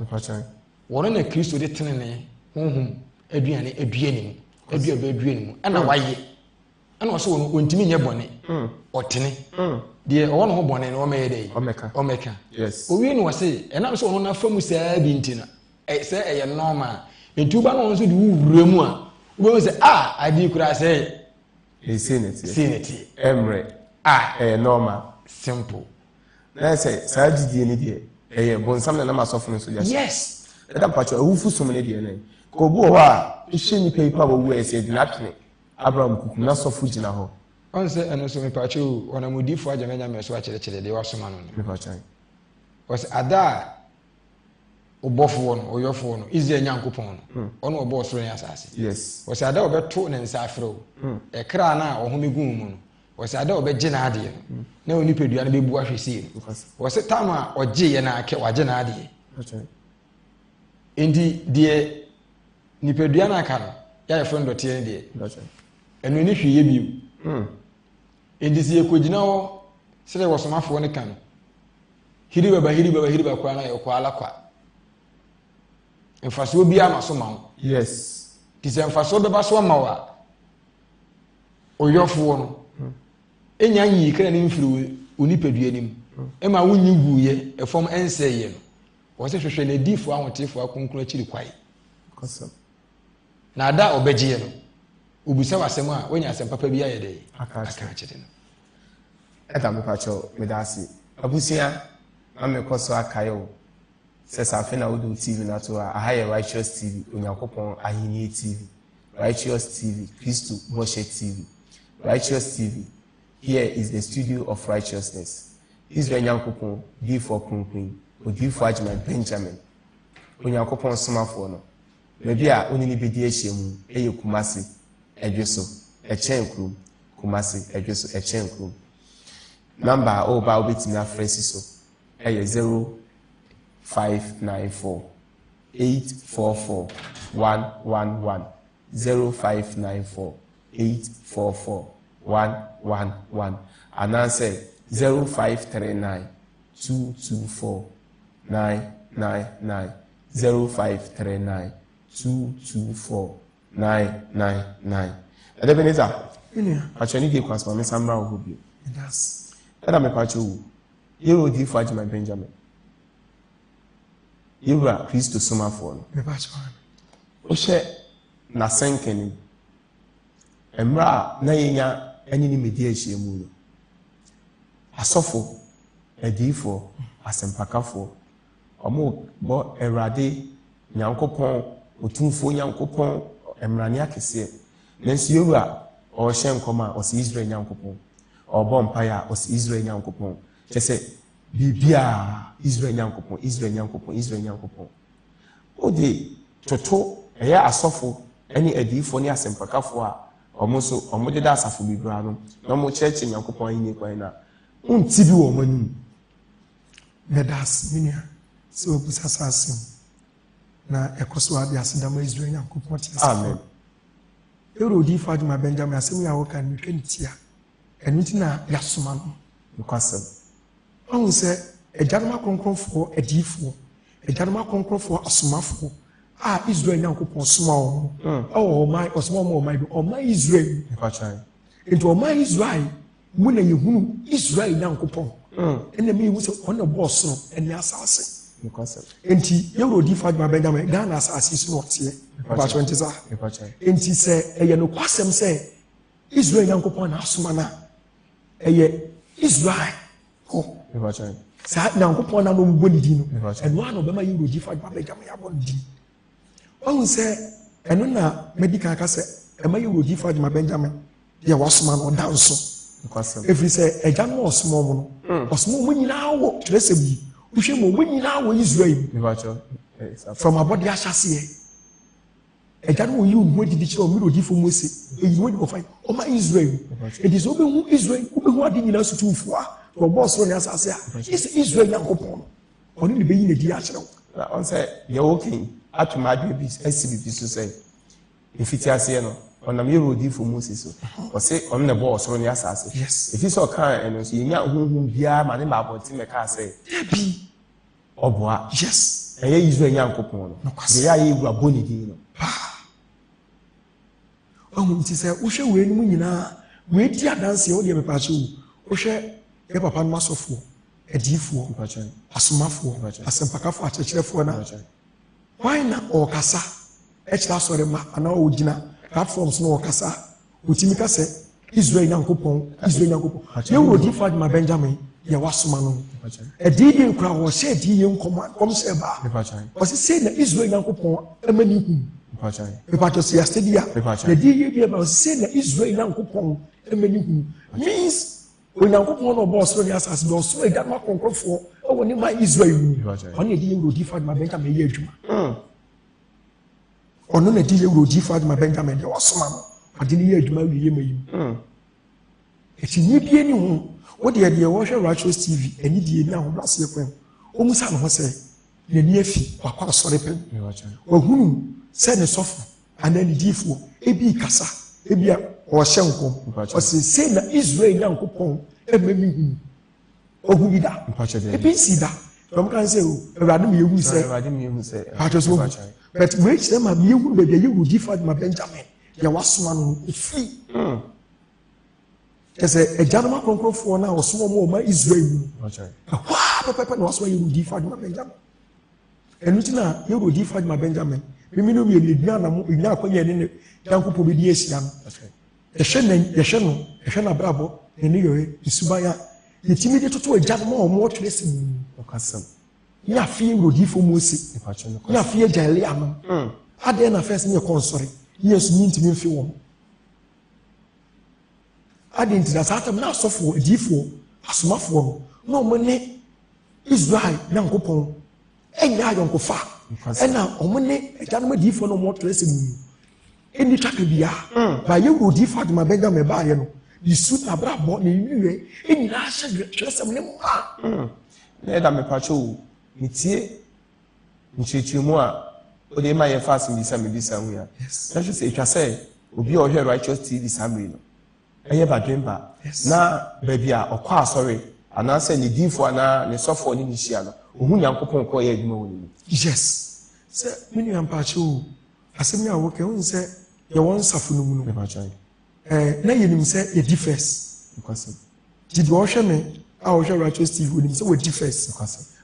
wọ́n na Kristo de tenene honhom aduane aduane mu aduane mu ana waye ana ọsọ wọ́n ontimi nye bọne ọtene de ọwọ no ho bọne no ọmẹ dey ọmẹka yes owi no wase enam so no na famu saa bi ntina say eye normal ntuba no nso de wura mu a wo say adi kura say insanity emre normal simple na say saa gidie ni de bonsam na masofo no so yes da pacho awufu som ne de ne ko bo ho a ehye ni paper bo wo ese dinatne Abraham kuku na sofo gina ho on say eno so me pacho ona mudifo ajamenya me so akire de wasoma no me pacho was ada obofo no oyofo no izi enyankopon no ono obo soro ya asase yes was ada obeto ne nsa afro ekra na ohomegu mu no was ada obeje na ade no na oni pedua na bebu ahwese was tama oje ye na ake waje na ade indi de ni pedua na aka no ya ye friend dote de enu ni hwiye bi indi si ekogina ho sire wo somafo ne kan hiri baba kwa na ye kwa ala kwa mfaso bi ama so ma yes tise mfaso be ba so ma wa oyofo no enya yi kra ni mfiri oni pedua nim e ma wonyi guye efom ense ye no wo se hwehwe na difo ahotefo akonkro akiri kwai kosam na ada obeje no obusa wasem a wonya asem papa bi aye dey aka chede no eta me pacho me dasi abusia ame koso akayo se safe na wodo TV na to a higher righteous TV onyankopon ahini TV righteous TV KRISTO Worship TV righteous TV here is the studio of righteousness Israel nyankopon di for kunkun odi for ajman Benjamin onyankopon SOMAFO no me bia onini bedi ahyemu eye kumase edweso echenkru kumase edweso echenkru number o ba obetimi afresi so eye 0594 844 111 0594 844 111 and answer 0539 224 999 0539 224 999 Ebenezer actually dey kwasma me samra wo bi Yes. Eda me pacho wo yero di for ajman Benjamin yewura KRISTO SOMAFO no Me pacho. o hye na senkeni emra na yenya anyini media ahyemu no asofo adifo asempakafo omo bo erade nyankopon otumfo nyankopon emrane akese nanso yewura o hye nkoma o se Israel nyankopon o bo mpaya o se Israel nyankopon chese bibia Israel nyankopon o de toto eya asofo eni adifo ni asempakafo a omo de da asafo bibra no na mo cheche nyankopon ayini kwan na unti bi wo mani Medas minia se obusa sasim na ekoso ade asedama Israel nyankopon ti asafo. Amen. Erodi Fadima Benjamin asem ya wo kan ni twentia enwiti na yasoma no nkwasem on se ejanoma konkronfo adifo ejanoma konkronfo asomafo Israel nyankopon soma wo my osoma mo my o my Israel nkwachan into o my Israel mu na yehunu Israel nyankopon ene me wuso on the boss no ene asase nkwasem enti Erodi Fadima Benjamin Ghana asase so wote ba 20 za nkwachan enti se eye no kwasem se Israel nyankopon na asoma na eye Israel nkwachan sa nyankopon na no mboni di no eno ano be ma Erodi Fadima Benjamin ya bon di on se eno na medical aka se e ma Erodi Fadima Benjamin ya wasoma no danso nkwasem every se eja no osmo mo no osmo mo nyina wo trese bi uhwe mo nyina wo Israel nkwachan from abodi ashase eja no yi wo didi chiro mi Erodi fo mose eyi wo go fine o ma Israel it is obehu Israel obehu adi nyina so tufo a to boss ro ni asase a is Israel yakopon oni ne be yi ne di a chiro on say you walking atuma adu bi SCB so say ifiti ase no ɔnam yɛ rodi for Moses so ɔse ɔno na bɔ ɔsoro ne asase Yes. ɛfi sɛ ɔka ɛno so yɛnya honhom biara ma ne ma abɔnten mɛka sɛ Ebi. ɔboa Yes. ɛyɛ Israel Nyankopɔn no deɛ ayɛ egu abɔ ne din no Nti sɛ wohwɛ wei no mu nyinaa wei di adanseɛ wodeɛ mepaakyɛ wo wohwɛ yɛ papa no asɔfoɔ adiifoɔ asomafoɔ asɛmpakafoɔ akyerɛkyerɛfoɔ no why na ɔkasa ɛkyerɛ asɔre ma anaa ɔgyina platforms no ɔkasa ɔtumi ka sɛ Israel Nyankopɔn yɛwɔ odiifo Adwuma Benjamin yɛwɔ asoma no ɛdii de nkura wɔhyɛ ɛdii yɛ nkɔmhyɛ baa ɔse sei na Israel Nyankopɔn ɛma ne hu mepatɔ sɛ yɛastadi a ɛdii yɛ bi ɛba ɔse sei na Israel Nyankopɔn ɛma ne hu means Onyankopɔn na ɔbɔ ɔsoro ne asase de ɔsoro agya no akɔnkɔfoɔ ɛwɔ ne ma Israel mu ɔno na ɛdi yɛ odiifo Adwuma Benjamin yɛ adwuma ɔno na ɛdi yɛ odiifo Adwuma Benjamin deɛ wasoma no ɔde ne yɛ adwuma wie ma yi mu ɛti nye bie ne ho wode deɛ wɔhwɛ Righteous TV ani die ne ahobraseɛ kwan ɔmu sa ne ho sɛ n'ani afi wakɔ asɔre pɛm wahunu sɛ ne sɔfo anaa ne diifoɔ ebi kasa ebi a ɔhyɛ nkɔm ɔsɛ sei na Israel Nyankopɔn ɛma mi hu ɔhu bi da ebi nsi da dɔm kan sɛ o Awurade mi ehu sɛ patro so but wei kyerɛ ma mi ehu baabi a yɛ wɔ diifoɔ Adwuma Benjamin yɛ wasoma no efiri ɛsɛ agyanom akɔnkɔfoɔ no a ɔsoma mu ɔma Israel mu ɛhɔ pɛpɛpɛ na wasoma yɛ odiifo Adwuma Benjamin ɛno nti na yɛ odiifo Adwuma Benjamin mimi no yɛ ledua na mo nya akɔnyɛ ne Nyankopɔn bɛdi ahyia no yɛhwɛ n'abrabɔ ne yɛhwɛ nsuban a yɛtumi de toto agyanom a ɔmo ɔtwerɛ sɛ mu ne afei yɛ odiifo Mose ne afei yɛ gya Elia no adeɛ na fɛs ne yɛ kɔnsɔre ne yɛ so ne ntumi mfe wɔn adi nti na saa tam na asɔfoɔ adiifoɔ asomafoɔ no na ɔmo ne Israel Nyankopɔn ɛnyɛ ayɔnkofa ɛna ɔmo ne agyanom adiifoɔ no ɔmo ɔtwerɛ sɛ mu ɛni twaka bia ba yɛ wɔ odiifo Adwuma Benjamin baayɛ no yisu na abrabɔ na ewiɛ ɛnyinaa hyɛ twerɛ sɛm ne mma na ɛda mepatwɛ wo metie nkyerɛkyerɛmu a wode ma yɛfa asɛm bisa ho ya na hwɛ sɛ ɛtwa sɛ obi a ɔhwɛ Righteous TV saa mmere no ɛyɛ badwemba na baabi a ɔkɔ asɔre anaasɛ ne diifoɔ anaa ne sɔfoɔ ne ne hyia no ɔhu Nyankopɔn kɔ yɛ adwuma wɔ ne mu yes sɛ me nua mpakyɛ o asɛm yi a wɔka hu sɛ yɛwɔ nsafo no mu no na yɛnim sɛ yɛdi first nti deɛ ɔhwɛ me a ɔhwɛ Righteous TV wɔnim sɛ wɔdi first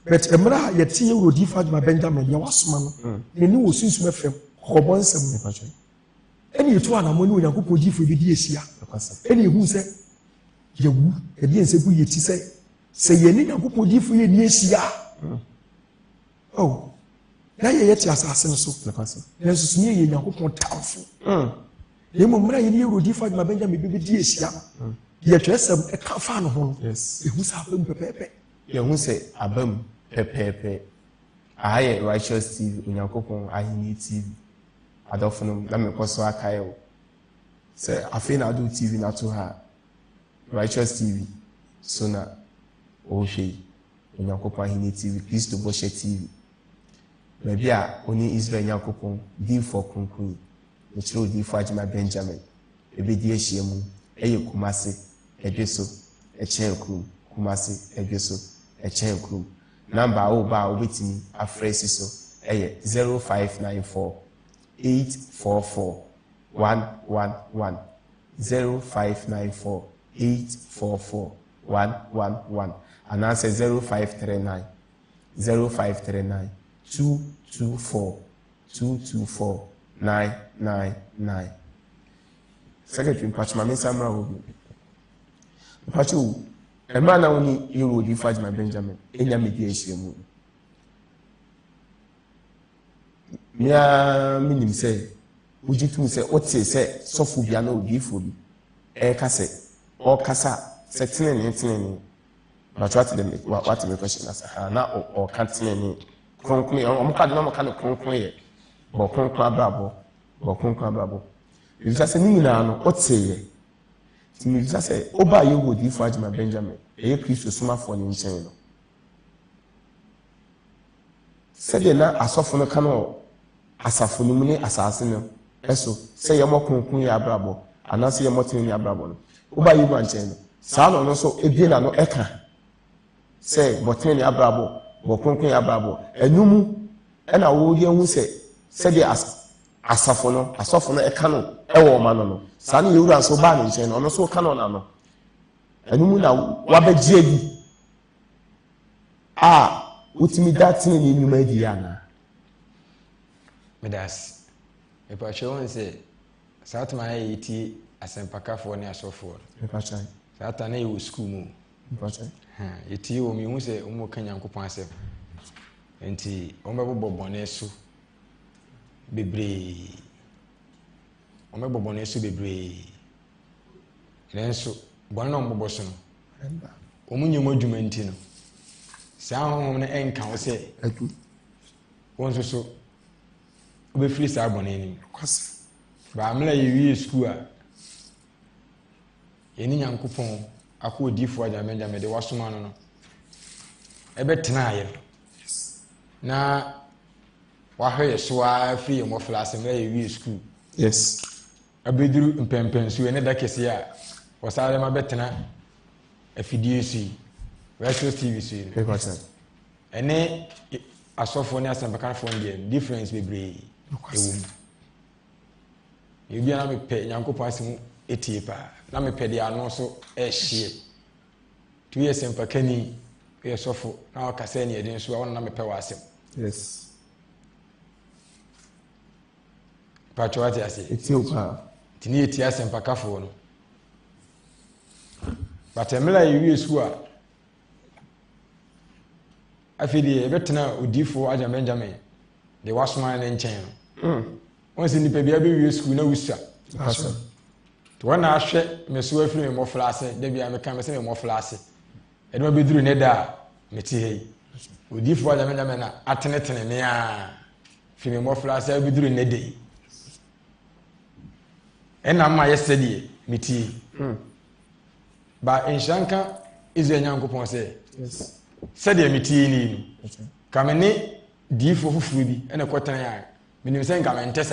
but mmerɛ a yɛte yɛ wɔ odiifo Adwuma Benjamin yɛwɔ asoma no n'ani wɔ sunsum afam kɔkɔbɔ nsɛm ɛne yɛtu anamɔ ne Onyankopɔn diifo bi di ahyia ɛne yɛhu sɛ yɛwu ɛdeɛ nsɛ gu yɛti sɛ yɛne Nyankopɔn diifo yɛ ni ahyia na yɛyɛ te asase no so nanso so ne yɛ Nyankopɔn tamfo na mmom mmerɛ a yɛne yɛ wɔ odiifo Adwuma Benjamin bi di ahyia no yɛtwerɛ sɛm ɛka fa no ho no ɛhu sɛ abam pɛpɛɛpɛ yɛhu sɛ abam pɛpɛɛpɛ aha yɛ Righteous TV Onyankopɔn Ahenni TV adɔfo no na mekɔ so akae wo sɛ afei na ado TV na to ha Righteous TV so na ɔhwɛ yi Onyankopɔn Ahenni TV Kristo Bɔhyɛ TV baabi a ɔne Israel Nyankopɔn diifoɔ kronkron mekyerɛ odiifo Adwuma Benjamin ɛbɛdi ahyia mu ɛyɛ Kumase ɛdwe so ɛkyɛn kurom Kumase ɛdwe so ɛkyɛn kurom namba a woba a wobɛtumi afrɛ si so ɛyɛ 0594 844 111 0594 844 111 anaasɛ 0539 224 999 Secretary mpatwoma me nsa mmra wɔ bi mpatwo wo ɛmra na wo ne yɛwɔ odiifo Adwuma Benjamin ɛnya medi ahyia mu mea menim sɛ wogye tum sɛ wote sɛ sɔfo bia na odiifo bi ɛka sɛ ɔkasa sɛ tenenee mpatwo wate me question na sɛ na ɔka tenenee kronkron ɔmoka de na ɔmoka no kronkron yɛ bɔ kronkron abrabɔ ebisa sɛ ne nyinaa no ɔteyɛ nti mebisa sɛ ɔbaa yɛwɔ odiifo Adwuma Benjamin ɛyɛ Kristo somafoɔ ne nkyɛn no sɛdeɛ na asɔfo no ka no asafo no mu ne asase no eso say yemo kunkun ya brabo anase yemo tini ya brabo no uba yi wan chen no saa no so ebie na no eka say botini ya brabo bo kunkun ya brabo enumu na wo ye hu say de asafo no eka no ewo ma no saa no yewura so ba ne chen no so ka no na no enumu na wabegye bi utimi datini ni nyuma di yana medas epache won se satma ya yiti asempakafo ne asofo epache sata na yo school mu epache yiti o mi hu se o mo kanyankopon asem enti o mebobbo bone so bebre o mebobbo bone so bebre nenso bone no mbobbo so no o munyum adwuma enti no saa honhom ne enka wo se atu won so obe free saa bone ni kwase ba amla yewie school a yeni nyankopon akọ odifo ajamenja me de wasoma no ebe tena aye na wahwe so a free mo flase me yewie school yes abeduru mpempensu ene da kese a wasare ma betena afidie su retro tv su ene asofo ne asempaka fo ndie difference bebre ewu ebi na me pe nyankopon asimu etie pa na me pe de ano so ehie 2 years empaka ni e sofo na wakase ne edin so wona na me pe wasem yes pacho ati ase etie pa tini etie asempaka fo no batemela yewie su a afidi ebetena odifo aja Benjamin de wasoma ne nchen no onse nipa bia be wie school na wusa awesome to wana ahwe meso afiri me moflase de bia me kan me se me moflase edema beduru ne da meti hei odifo aja Benjamin na atenetene me a fi me moflase beduru ne de ena ma yesedi meti ba inshanka ize nyankopon se yes sɛdeɛ metie ni kamene difo fufuru bi ene kwetana ya menim sɛ nkamente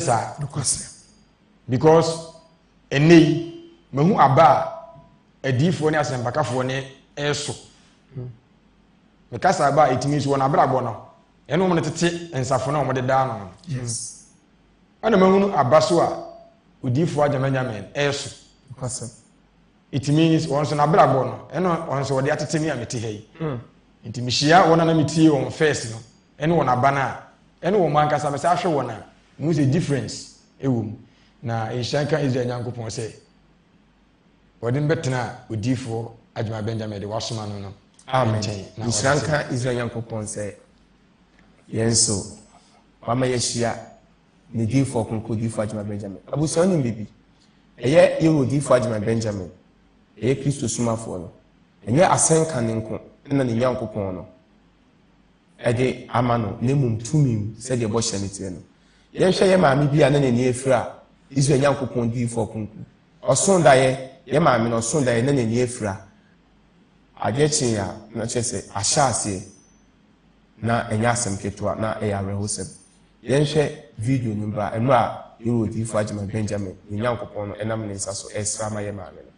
saa because enei mahu aba adifo ne asempakafo ne eso mekasa aba etimi so na abrabɔ no ene mo tete ensafo na mo de da no yes ana mahu aba so a odifo ajamanyamen eso awesome it means once na brabo no eno once wo de atetemi ameti hei nti mihia wona na metie won first no eno wona bana eno wo mankasa be sa hwe wona mu se difference ewum na inshanka Israel nyankopon se wodin betena odifo adwuma Benjamin de wasoma no amen inshanka Israel nyankopon se yenso mama yeshia ni difo konko difo adwuma Benjamin abuso ni bibi eye yewo difo adwuma Benjamin KRISTO SOMAFO no enye asenka ne nko na ne nyankopon no ede amano ne mumtumi se de bo hye ne tie no ye hwe ye maami bia na ne ne efira Israel nyankopon difo konko osonda ye maami no osonda ye na ne ne efira adechi ya na chese ahyase na enya asem ketwa na eyarehosem ye hwe video ni bra enu a yewo difo adwuma Benjamin ne nyankopon no enam ne nsa so esra ma ye maami no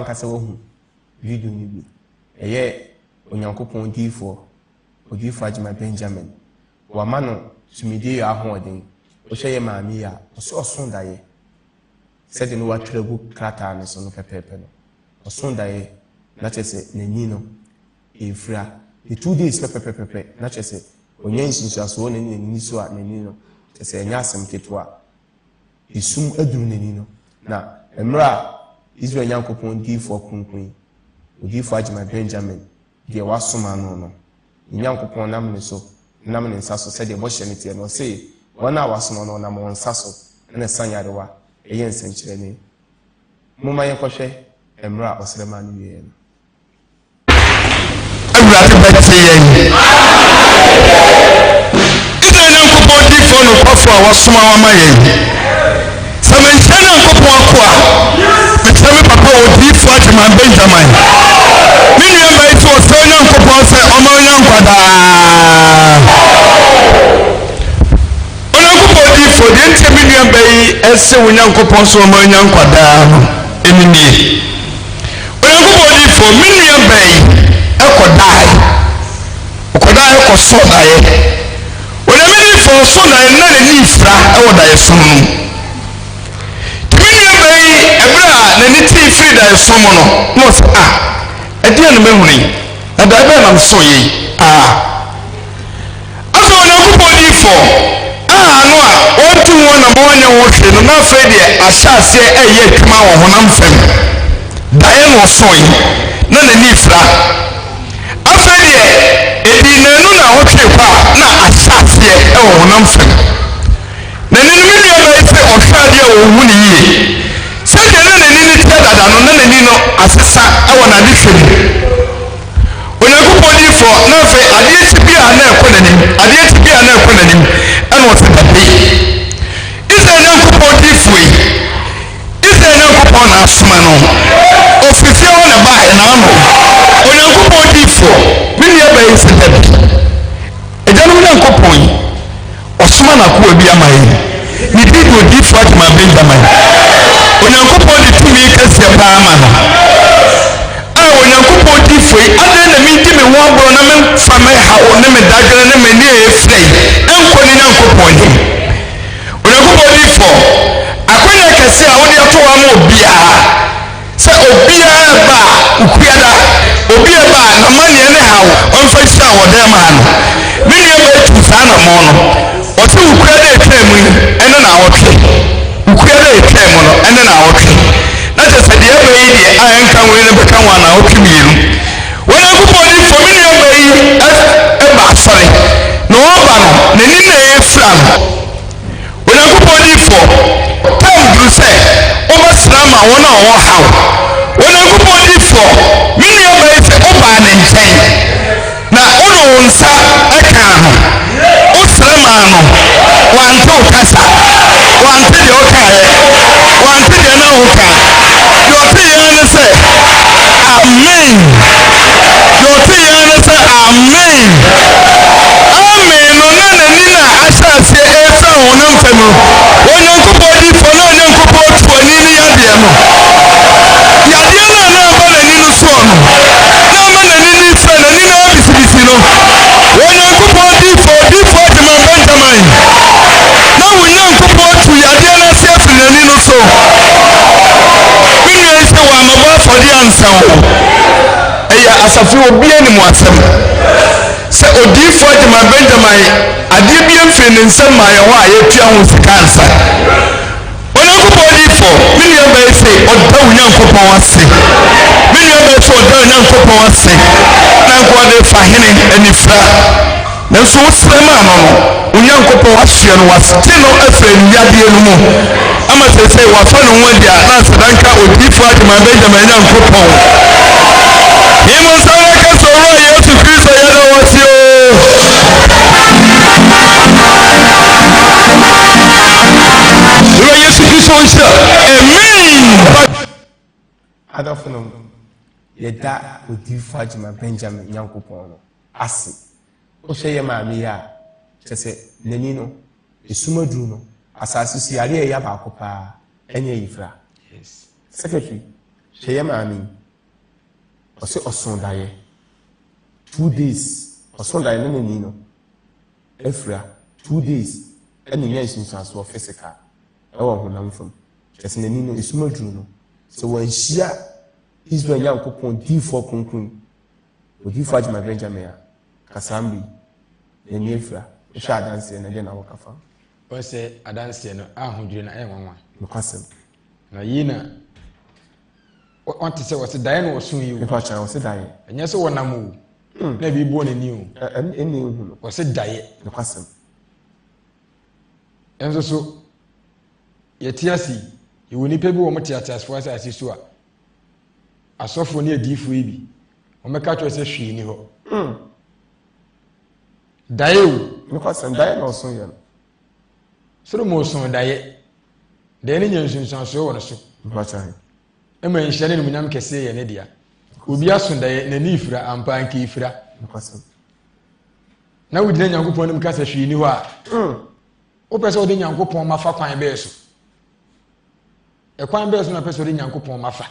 wankasa wohu video ni bi eye onyankopon difo Adwuma Benjamin wama no tumidi ya ahoden o hye maami ya o so daye said no watrebu krata ne so no pepepe no o so daye na chese nani no efra the 2 days pepepe na chese onye nsinsuaso ne nani so a nani no chese enya asem ketwa isum aduru nani no na emra Israel Yankopon difo kunkun odifo Adwuma Benjamin de wasoma no Yankopon nam ne so nam ne nsaso said de bo hye ne tie no say wana wasoma no nam nsaso na sanyarewa eye nsenkyere ne moma yekohwe emra osrema no ye no awurade bɛte yɛn Israel Yankopon difo no kɔfo a wasoma wa ma yɛn sɛ menhyɛ Yankopon akoa mekyerɛ me papa wɔ difo Adwuma Benjamin me nua bɛyi so ɔsɛ Yankopon sɛ ɔma Onyankwadaa Onyankopon difo deɛ nkyɛ me nua bɛyi ɛsɛ Onyankopon so ɔma Onyankwadaa no ɛmenie Onyankopon difo me nua bɛyi ɛkɔdae ɛkɔsɔ daeɛ Onyame difo ɔsɔ daeɛ na n'ani ifra ɛwɔ daeɛ som no me nua bɛyi ɛberɛ a n'ani tii firi daeɛ som no na ɔsɛ ɛdeɛ no mahuni na daeɛ bɛɛ nam so yei afei Onyankopon difo no a ɔntu wɔn na wɔnyɛ wɔn hwɛ no na afei deɛ ahyɛ aseɛ ɛyɛ adwuma wɔ honam fam daeɛ no ɔsɔe na n'ani ifra afei deɛ edi n'anu na ɔtwe hɔ a na ahyɛ aseɛ ɛwɔ honam fam n'ani no me nua bɛyɛ sɛ ɔhwɛ adeɛ a ɔhu ne yie sɛdeɛ na n'ani no tia dada no na n'ani no asesa ɛwɔ n'ade hwɛ mu Onyankopon difo na afei adeɛ ti bi a na ɛkɔ n'anim ɛna ɔsɛ dabe Israel Yankopon difo yi Israel Yankopon na asoma no ofifie hɔ na baa ɛnaano Onyankopon difo me nua bɛyɛ sɛ dabe agyanom Yankopon yi ɔsoma n'akoa bi ama yɛn ne di de odifo Adwuma Benjamin Onyankopon de tumi kɛseɛ paa ama no Onyankopon difo yi adɛ na menti me ho aboro na memfa me hawo ne me dagere ne me ne efrɛ ɛnkɔ ne Nyankopon yi Onyankopon difo akwanya kɛse a wode ato wa ma obiara sɛ obiara ba ukuada obiara ba na mane ne hawo ɔmfa hyira wɔ dɛm ha no me nua bɛtu saa na mo no ɔsɛ ukuada etwa mu ɛne na awɔtwe ukuada etwa mu no ɛne na awɔtwe na kyɛ sɛ deɛ bɛyi deɛ a ɛnka wei ne bɛka ho ana ɔtwe mmienu Onyankopon difo me nua bɛyi ɛba asɔre na ɔba no n'ani na ɛfira no Onyankopon difo tam duru sɛ ɔbɛsra ma wɔn a ɔwɔ haw Onyankopon difo me nua bɛyi sɛ ɔbaa ne nkyɛn na ɔno wo nsa ɛka ho ɔsra ma no wante wo kasa wante deɛ ɔkaeɛ wante deɛ na woka deɛ ɔte yɛn ne sɛ amen deɛ ɔte yɛn ne sɛ amen no na n'ani na ahyɛ aseɛ ɛfra honam fam no Onyankopon difo na Onyankopon tu ani ne yadeɛ no yadeɛ no a na aba n'ani no soɔ no na ama n'ani no ifra n'ani no abisibisi no Onyankopon difo Adwuma Benjamin na wo Nyankopon tu yadeɛ no ase afiri n'ani no so me nua sɛ wɔ amabɔ afɔde ansa wo ɛyɛ asafo obiara ne mu asɛm sɛ odifo Adwuma Benjamin adeɛ bi mfiri ne nsɛm ma yɛ hɔ a yɛtua ho sika ansa Onyankopon difo me nua bɛyɛ sɛ ɔda wo Nyankopon ase me nua bɛyɛ sɛ ɔda wo Nyankopon ase na nkɔde fa hene anifra nanso wosrɛ ma no no Onyankopon wahyɛ no wasete no afiri nyadeɛ no mu ama sɛ wafa no ho adi a na asedanka odifo Adwuma Benjamin Nyankopon Imo sawa kaso wa Yesu Kristo yɛda wɔse o Yesu Kristo nhyira amen adɔfo no yɛda odifo Adwuma Benjamin Nyankopon no ase wohwɛ yɛ maame yi a kyɛ sɛ n'ani no esumaduru no asase so yare ɛyɛ baako paa ɛnyɛ yifra secretary Sheye maami. Ose osondaye. 2 days. Osondaye no ni no. Efra 2 days. Eni nya isunsanso physical. Ewo honam fam. Ese nani no isuma duru no. So when shia Israel Yankopon D4 konkrun. Odifo Ajima Benjamin Kasambi. Eni efra. Osha adanse na de na wakafa. O se adanse no ahudwire na enwanwa. Nokasem. Na yina on te se wose dae no osun yi o. Efa chan wose dae. Enye se wonam o. Na bi bo nani o. Eni hu. Wose dae. Nokasem. Enzo so yetiasi yewoni pe bi wo metiatiasfo asa asisu a asofo ne adifo yi bi o meka twa se hwi ni ho. Dae o. Nokasem dae no osun ye. Soro mo osun dae. Dae ne nyansunsan so wo no so. Efa chan. Ema nhyane no munyam kese ye ne dia. Obi asun dae na ni ifra ampa anka ifra. Nokasem. Na wudina Nyankopon nim kasa hwi ni ho a. O pese o de Nyankopon mafa kwan be so. E kwan be so na pese o de Nyankopon mafa.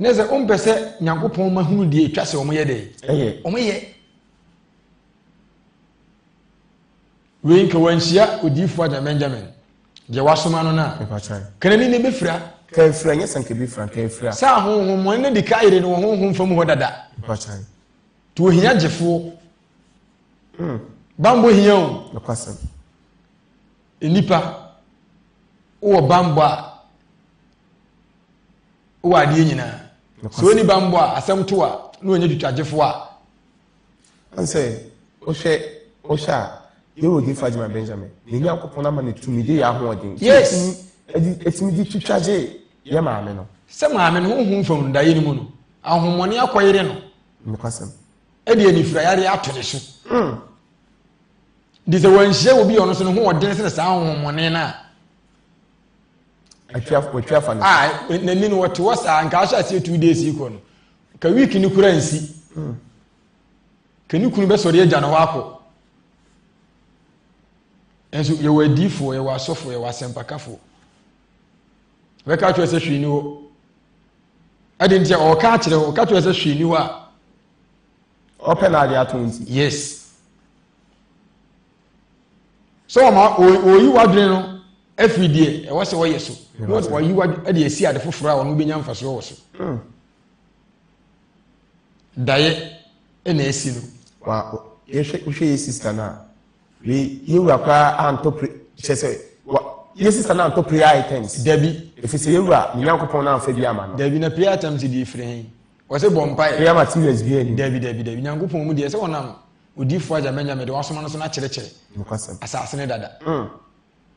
Neze o mpese Nyankopon mahunu die twase o mo ye de. O mo ye. We nka wanhia odifo Ajima Benjamin. Je wasoma no na. Kanani ne befira. Ka efra nya sanke befira ka efra. Sa honhom mo ne de ka ire no honhom fam ho dada. To hia jefo. Bambo hia o. Nokasem. Enipa o bambo a o ade nyina. So ni bambo a asem to a no nya twitwagefo a. Anse o sha you will give Ajima Benjamin. The Yankopon amane tumi de ya hoden. Yes. Etimi di twitwaje ye maame no. Se maame no honhom fam dae ni mu no. Ahomone akoyere no. Nokasem. E de anifra yare atone so. Di se wanhia obi ono so no ho oden se sa ahomone na. Atwa fa no. Nani no wote wasa anka asha se 2 days iko no. Ka week ni kura nsi. Ka ni kunu be sori agya no wako. Enso ye wadifo ye wasofo ye wasempakafo. Weka twa se hwini ho. Ade ntia o ka kire o ka twa se hwini ho a. Open ade atonti. Yes. So ma oyi wadwene no afidie e wo se wo yeso. No oyi wadwene de esi ade foforo a ono benya mfaso wo so. Dae e na esi no. Wa ye hwe sister na. We you were anto chese yes sister na anto prayer items. Dabi if it's you were Nyankopon na fa bi ama no. Dabi na prayer items di free hen. Wo se bompai. Prayer materials bi ani. Dabi Nyankopon mu de se wonam odifo Ajima Benjamin de wasoma no so na kyerɛkyerɛ. Nokasem. Asase ne dada.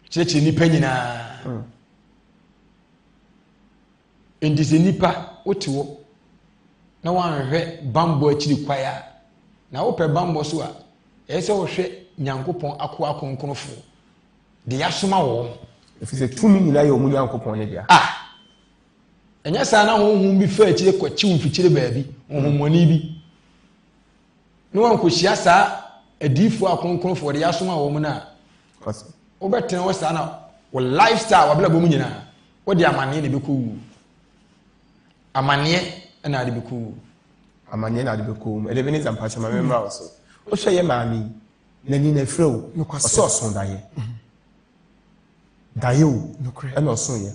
Kyerɛkyerɛ nipa nyina. Endise nipa otiwo na wanhwɛ bambo akiri kwaya. Na wo pɛ bambo so a ese wo hwɛ Nyankopon akwa konkonfo de yasoma wo. If it's a 2 minute ayo mu Nyankopon ne dia. Enya sa na honhom bi fa akire kwachi mfikyire baabi honhomoni bi. No wan ko hia sa adifo akonkonfo de yasoma wo mu na. Kwase. Wo beten wo sa na wo lifestyle wabla bomu nyina. Wo de amane ne beku. Amane na de beku. Amane na de beku. E de beni zampacha ma memra wo so. O hwe ye maami. Nani na frɛw ɔsɔ ɔson daeɛ daeɛ o ɛna ɔson yɛ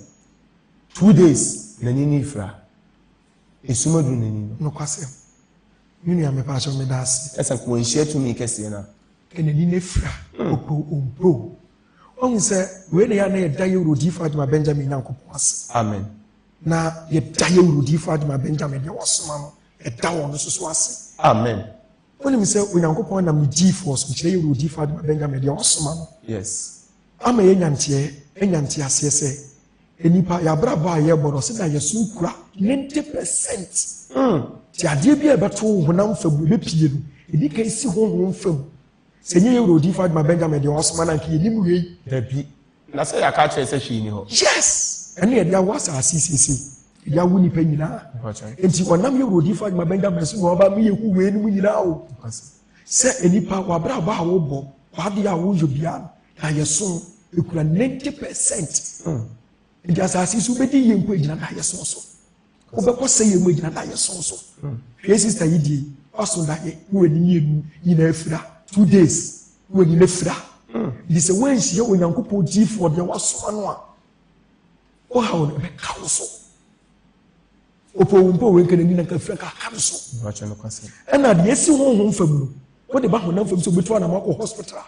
2 days nani ne ifra esuma du nani no kwasɛm nua me pa aso me daase ɛsɛ ko nhyia tumi kɛseɛ na nani ne fra opo ɔn sɛ we ne ya na yɛ daeɛ urodi fa Ajima Benjamin Nyankopon ase amen na yɛ daeɛ urodi fa Ajima Benjamin de wɔsoma no ɛda wɔn so ase amen. When you say Nyankopon na medi force mkyerɛ yɛ urodi fa Ajima Benjamin de wɔsoma no yes ama yɛ nyantie aseɛ sɛ enipa yabraba a yɛbɔ no sɛ na yɛso kura 90%. Ti adeɛ bi a ɛbɛto honam fam bɛpie no edi ka esi honhom fam sɛ nyɛ yɛ urodi fa Ajima Benjamin de wɔsoma na nka yɛnim wei dabi na sɛ yɛaka kyerɛ sɛ hwee ni hɔ yes ɛne yɛde awo asase siesie yɛde awo nipa nyinaa nti ɔnam yɛ urodi fa Ajima Benjamin so na ɔba mi yɛ hu wei no mu nyinaa o sɛ enipa wabraba a wɔbɔ wade a wɔyɛ bia na yɛso ekura 90%. nti asase so bedi ye nko egyina na ye so so obekọ sɛ ye mu egyina na ye so so hwɛ sister yi die ɔso da ye wo ni enu nyina afira 2 days wo ni afira di sɛ wanhyia onyankopɔn gifo de wasoma no a o ha won be ka wo so opo wumpo we nkene ni na ka fira ka ka so ɛna de esi honhom fam no wo de ba honam fam so betu na makɔ hospital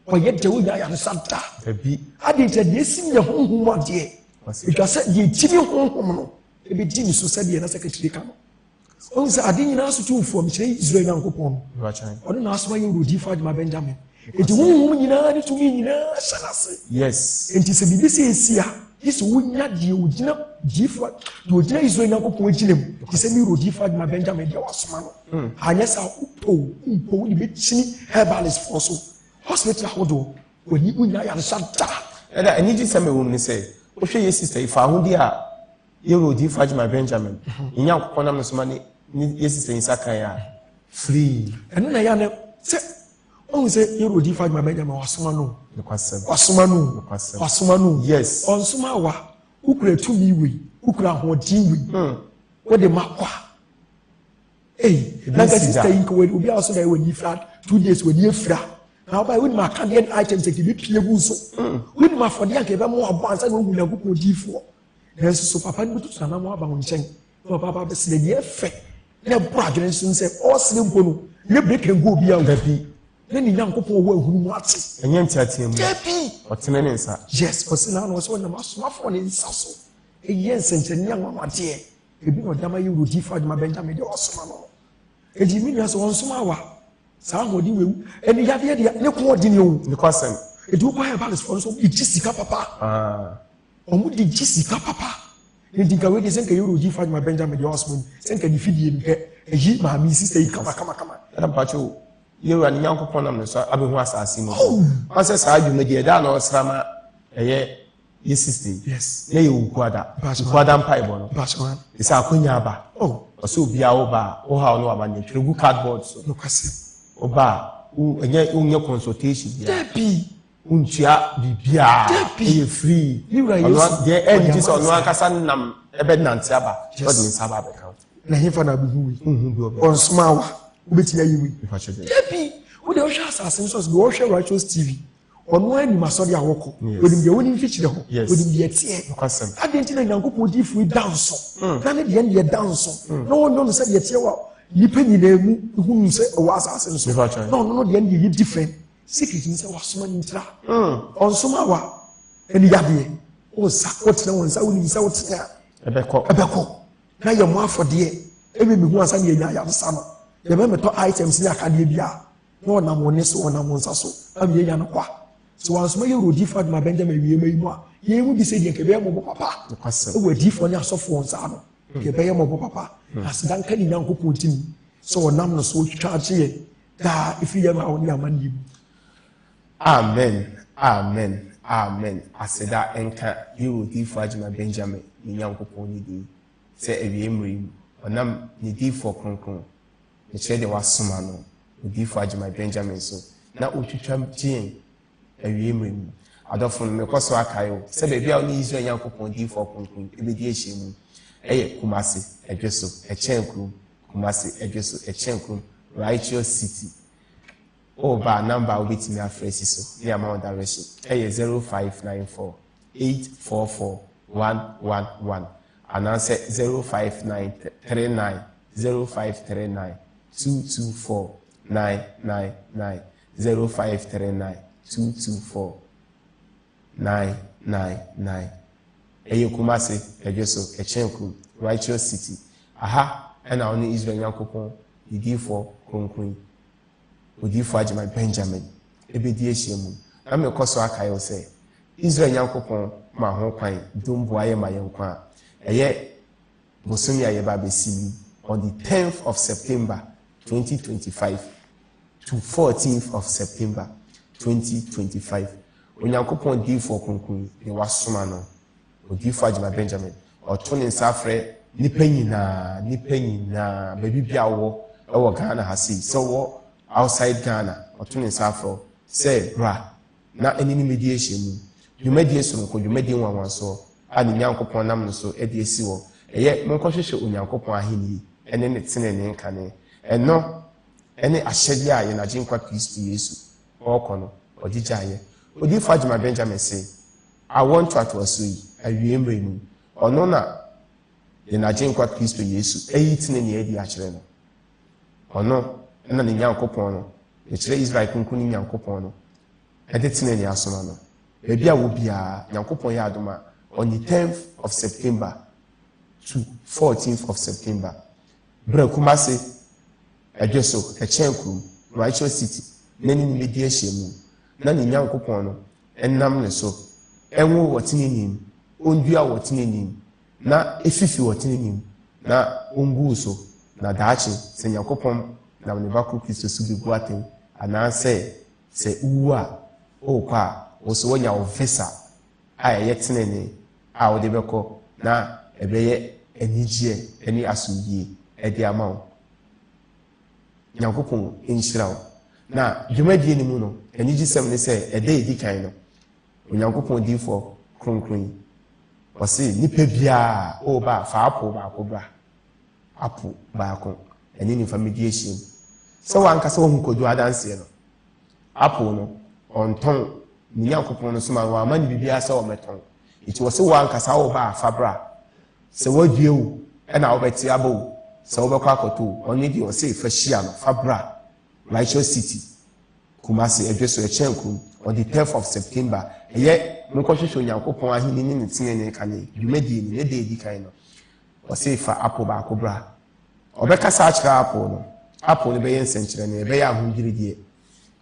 ɔyɛ de wo nya ya no santa abi ade nkyɛ de esi nya honhom adeɛ etwa sɛ de tiri honhom no ebe di ni so sɛ de na secretary ka no on sɛ ade nyina so tuufo am kyerɛ Israel nyankopɔn no ɔno na asoma yɛ rodi fa de ma Benjamin enti honhom nyina ne tumi nyina hyɛnase yes enti sɛ bibi sɛ esia yesu wonya de ogina jifa de ogina Israel nyankopɔn agina mu ti sɛ mi rodi fa de ma Benjamin de wasoma no anyɛ sɛ upo ni betini herbalist for so hospital hodo wani unya ya santa ɛda ani ji sɛ me wom ne sɛ o hwɛ ye sister ifa ahodi a ye rodi fa de ma Benjamin nya nkopɔ nam no so ma ne ye sister Isaka ya free ɛno na ya ne sɛ on sɛ ye rodi fa de ma Benjamin wasoma no nokwasɛm wasoma no yes onsoma wa ukura tumi wi ukura hodin wi wo de makwa na ka sister yi ko obi a so da we ni fra 2 days we ni fra na ba we ni ma ka den items ke bi pie gu so we ni ma fode anke be mo abo ansa na ogu na gugu difo na so papa ni tutu na mo aba ho nchen papa be se ye fe na bra dwene so se o se mpo no ye break and go bi a ngabi na ni nyankopon wo ahunu mu ate enye ntiatia mu jebi otene ne nsa yes osina no so na masomafo ne nsa so eye nsenkyene nyanwamade ebi no dama ye rodi fa de ma Benjamin de osoma no edi mi nua so onsoma wa saa hodi wewu eni yade de ne ko odi ne o nokwasɛm edi ko ha balance for so iji sika papa omu di iji sika papa ne di gawe de senka ye rodi fa de ma Benjamin de osoma senka di fidie mi ke eyi ma mi sister yi kama ɛda mpacho yewa ni nyankopɔn nam no so abehu asase mu ɔsɛ saa dwumadi ɛda na ɔsrama ɛyɛ ye sister yes na ye wukwada mpa ibo no baswan isa akonya aba ɔsɛ obi a wo ba wo ha no aba ne twere gu cardboard so no kwase wo ba unye consultation bia debi untua bibia e free ono de enji so no akasa nam ebe nante aba so de nsaba be count na hifa na buhu bi onsoma wa obeti ayi wi debi wo de o hwa asase so wo hwa Righteous TV ono ani masori awoko odim de woni mfikyire ho odim de tie adenti na nyankopon di fu danso na ne de ne danso na wonno no se de tie wa nipa nyina mu hu se o asase so no de ne different secret ni se wasoma ni tra onsoma wa eni yade o sa wotena won sa woni sa wotena ebeko na ye mo afode ebe me hu asa ne nya ya sa no ye be meto items ni akade bia na ona mo ne so ona mo nsa so am ye nya no kwa so wansoma ye rodi fa de ma Benjamin wie mai mu a ye mu bi se de ke be mo papa e wadi fo ne asofo nsa no ke be ye mo papa asidan ka ni nyankopon tim so onam no so twa ye da ifi ye ma oni amani amen aseda enka ye rodi fa de ma Benjamin ni nyankopon ni di se ewie mri onam ni di fo kronkron ne che de wasoma no rodi fa de ma Benjamin so na otwitwam tien awie mrem adofo no mekoso akayo se be bia oni Israel yankopon di for konkon ebedi ehye mu eye kumase edweso echenkrum kumase edweso echenkrum Righteous City ba number obetimi afresi so the amount direction eye 0594 844 111 and answer 0539 0539 224 999 0539 224 999 eye kumase edweso echenkrum Righteous City aha ena oni Israel yankopon didi for konkron odi for ajima Benjamin ebedi ehyiemu na me koso akayo se Israel yankopon ma ho kwan dombo aye ma yenkwa eye bosomi aye ba besimi on the 10th of September 2025 to 14th of September 2025 onyankopon di for konkun ne wasoma no odi for ajima Benjamin otone nsafre nipa nyina baby bia wo e wo Ghana ha sei so wo outside Ghana otone nsafre say bra na enini mediation mu dwumadi eso no ko dwumadi nwanwanso a ne nyankopɔn nam no so de esi wɔ ɛyɛ monkɔhwehwɛ onyankopɔn ahenni ɛne ne tenenee nkane ɛno ɛne ahyɛdeɛ a yɛnagye nkwa Kristo Yesu ɔrekɔ no ɔde gyaeɛ odifo Adwuma Benjamin sɛ awɔ ntoatoa so yi awie mmerɛ mu ɔno na yɛnagye nkwa Kristo Yesu ɛyi tenenee adi akyerɛ no ɔno ɛna ne nyankopɔn no yɛkyerɛ Israel kunkun ne nyankopɔn no ɛde tenenee asoma no baabi a wɔ biara nyankopɔn yɛ adom a on the 10th of September to 14th of September berɛ Kumase ɛdwe so ɛkyɛn kurom Righteous City na ne nimedi ahyia mu na ne nyankopɔn no ɛnam ne so ɛnwo wɔ tenenee mu ondua wɔ tenenee mu na efifi wɔ tenenee mu na ongu so na daakye sɛ nyankopɔn nam ne ba Kristo so bi bu aten anaasɛ sɛ uwu a ɔrekɔ a wɔso wɔnya wo visa a ɛyɛ tenenee a wɔde bɛkɔ na ɛbɛyɛ anigyeɛ ne asomdwie ɛde ama wo nyankopɔn nhyira wo na dwumadie no mu no anigyesɛm ne sɛ ɛda ɛdi kan no onyankopɔn diifoɔ kronkron yi ɔse nnipa biara ɔreba fa apo baako bra apo baako ɛne nifa medi ahyia mu sɛ wankasa wahu kɔdu adanseɛ no apo no ɔntɔn ne nyankopɔn no so ma wama ne biribiara sɛ ɔmɛtɔn nti wɔ sɛ wankasa wɔba afa bra sɛ wadue wo ɛna wobɛte aba wo sɛ wobɛkɔ akɔtɔ wo ɔno deɛ ɔsɛ fa hyia no fa bra Righteous City Kumase ɛdwe so ɛkyɛn kurom on the 10th of September ɛyɛ monkɔhwehwɛ onyankopɔn ahenni ne ne tenenee kane dwumadie ne ne da edi kan no ɔsɛ fa apo baako bra ɔbɛkasa akyerɛ apo no bɛyɛ nsɛnkyerɛnne ɛbɛyɛ ahodwirideɛ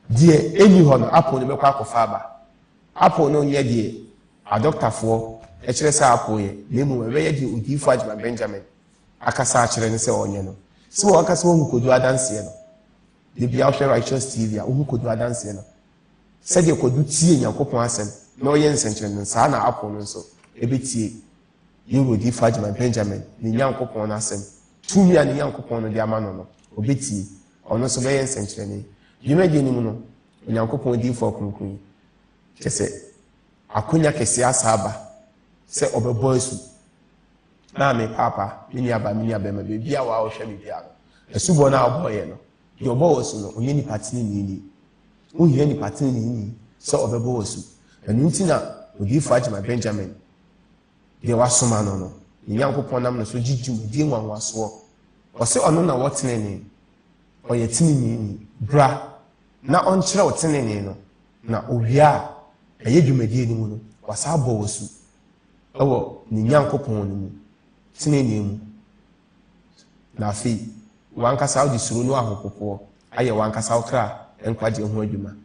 deɛ ɛni hɔ no apo no bɛkɔ akɔfa aba apo no nyɛ deɛ adɔktafoɔ ɛkyerɛ sɛ apo yɛ na mmom ɛbɛyɛ deɛ odiyifo Adwuma Benjamin akasa akyerɛ ne sɛ ɔnyɛ no sɛ wɔakasa wɔhu kɔdu adanseɛ no de bia wohwɛ Righteous TV a wohu kɔdu adanseɛ no sɛdeɛ kɔdu tie nyankopɔn asɛm na ɔyɛ nsɛnkyerɛnne saa na apo no nso ɛbɛtie yɛwɔ odiyifo Adwuma Benjamin ne nyankopɔn no asɛm tumi a ne nyankopɔn no de ama no no ɔbɛtie ɔno nso bɛyɛ nsɛnkyerɛnne dwumadie no mu no onyankopɔn diifoɔ kronkron yi kyɛ sɛ akonya kɛseɛ asa aba sɛ ɔbɛbɔ asu na me papa me nuaba me nuabɛma baabi a wɔahwɛ me bia no asubɔ no a ɔbɔɔyɛ no deɛ ɔbɔ wɔ so no ɔnyɛ nipa tenenee wohia nipa tenenee sɛ ɔbɛbɔ wɔ so ɛno nti na odiyifo Adwuma Benjamin deɛ wasoma no ne nyankopɔn nam no so gye dwumadie nwanwasoɔ ɔsɛ ɔno na wɔtenenee ɔyɛ tenenee bra na ɔnkyerɛ wo tenenee no na owie a ɛyɛ dwumadie no mu no wasa abɔ wɔ su ɛwɔ ne nyankopɔn no mu tenenee mu na afei wankasa wode suro no ahopopoɔ ayɛ wankasa wo kra nkwagye ho adwuma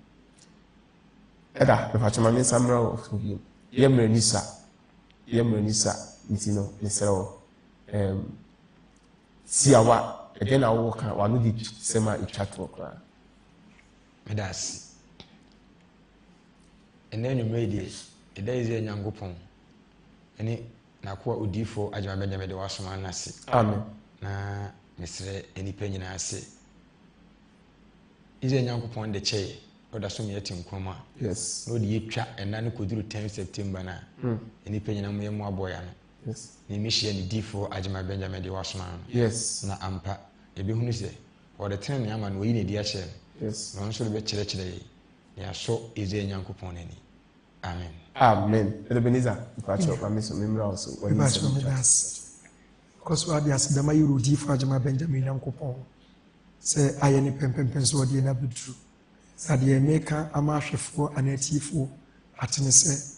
ɛda mepatwoma me nsa mmerɛ wɔ so bio yɛmmerɛ ni sa nti no mesrɛ wɔ siawa ɛdɛn na wowɔ ka wano de sɛm a ɛtwa toɔ koraa meda ase ɛnɛ nnwummerɛ deɛ ɛda yi sɛ nyankopɔn ɛne nakoa odiyifo Adwuma Benjamin de wasoma no ase amen na mesrɛ nnipa nyinaa ase isɛ nyankopɔn de kyɛe ɔda so meyɛte nkɔm a yes na ɔde yɛtwa ɛna no kɔduru 10 September no a nnipa nyinaa moyɛ mu abɔya no yes na mehyia ne diyifo Adwuma Benjamin de wasoma no yes na ampa yɛbɛhunu sɛ ɔde tenenee ama no ɔyi ne di akyerɛ no yes na ɔno nso de bɛkyerɛkyerɛ yɛ na yɛasɔ isɛ nyankopɔn n'ani amen amen Ebenezer mpatwɔ pa me so memmra wo so Mepatwɔ me da ase kɔso ade ase dama yɛ odiyifo Adwuma Benjamin nyankopɔn sɛ ayɛ ne pɛmpɛmpɛn so ɔde na bɛduru sadeɛ meka ama ahwɛfoɔ anatiifoɔ atene sɛ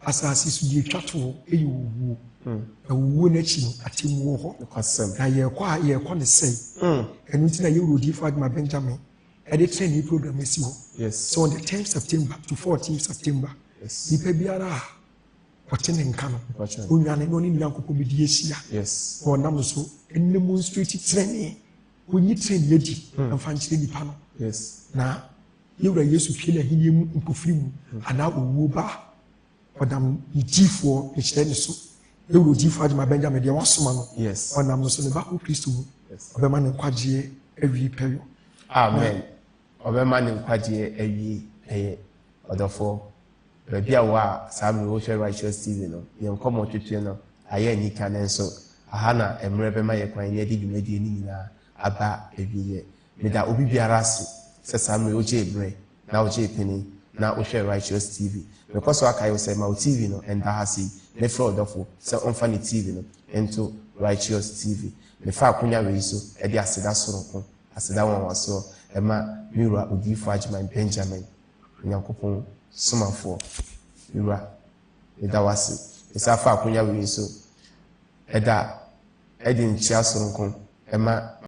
asase so deɛ twa to ɛyɛ owuo na owuo no akyi no atemmuo hɔ na yɛrekɔ ne sɛe ɛno nti na yɛwɔ odiyifo Adwuma Benjamin ɛde training program asi hɔ so on the 10th September to 14th September nipa biara a ɔte ne nka no onwane na ɔne nyankopɔn bɛdi ahyia na ɔnam so demonstrate training onyi training adi mfa nkyerɛ nipa no na yɛwura Yesu pie ne ahenni mu mpofiri mu anaa owuo ba ɔdam ne diifoɔ nhyerɛ ne so yɛwura odiyifo Adwuma Benjamin deɛ wasoma no ɔnam no so ne ba Kristo mu ɔbɛma ne nkwagyeɛ awie pɛyɔ amen ɔbɛma ne nkwagyeɛ awie ɛyɛ ɔdɔfoɔ baabi a wɔ a saa mmere wohwɛ righteous tv no yɛn nkɔmmɔ twetwe no ayɛ anika ne nso aha na mmerɛ bɛma yɛ kwan ne yɛde dwumadie no nyinaa aba awieɛ meda obi biara ase sɛ saa mmere wogye berɛ na wogye pini na wohwɛ righteous tv mekɔ so aka yɛ sɛ ma wo tv no ɛnda ha sei ne frɛ ɔdɔfo sɛ ɔmfa ne tv no into righteous tv mefa akonya wei so ɛde aseda soronko aseda wɔnwasoɔ ɛma mewura odiyifoɔ agyeman benjamin onyankopɔn somafoɔ mewura meda wase ɛsa fa akonya wei so ɛda ɛde nkyia soronko ɛma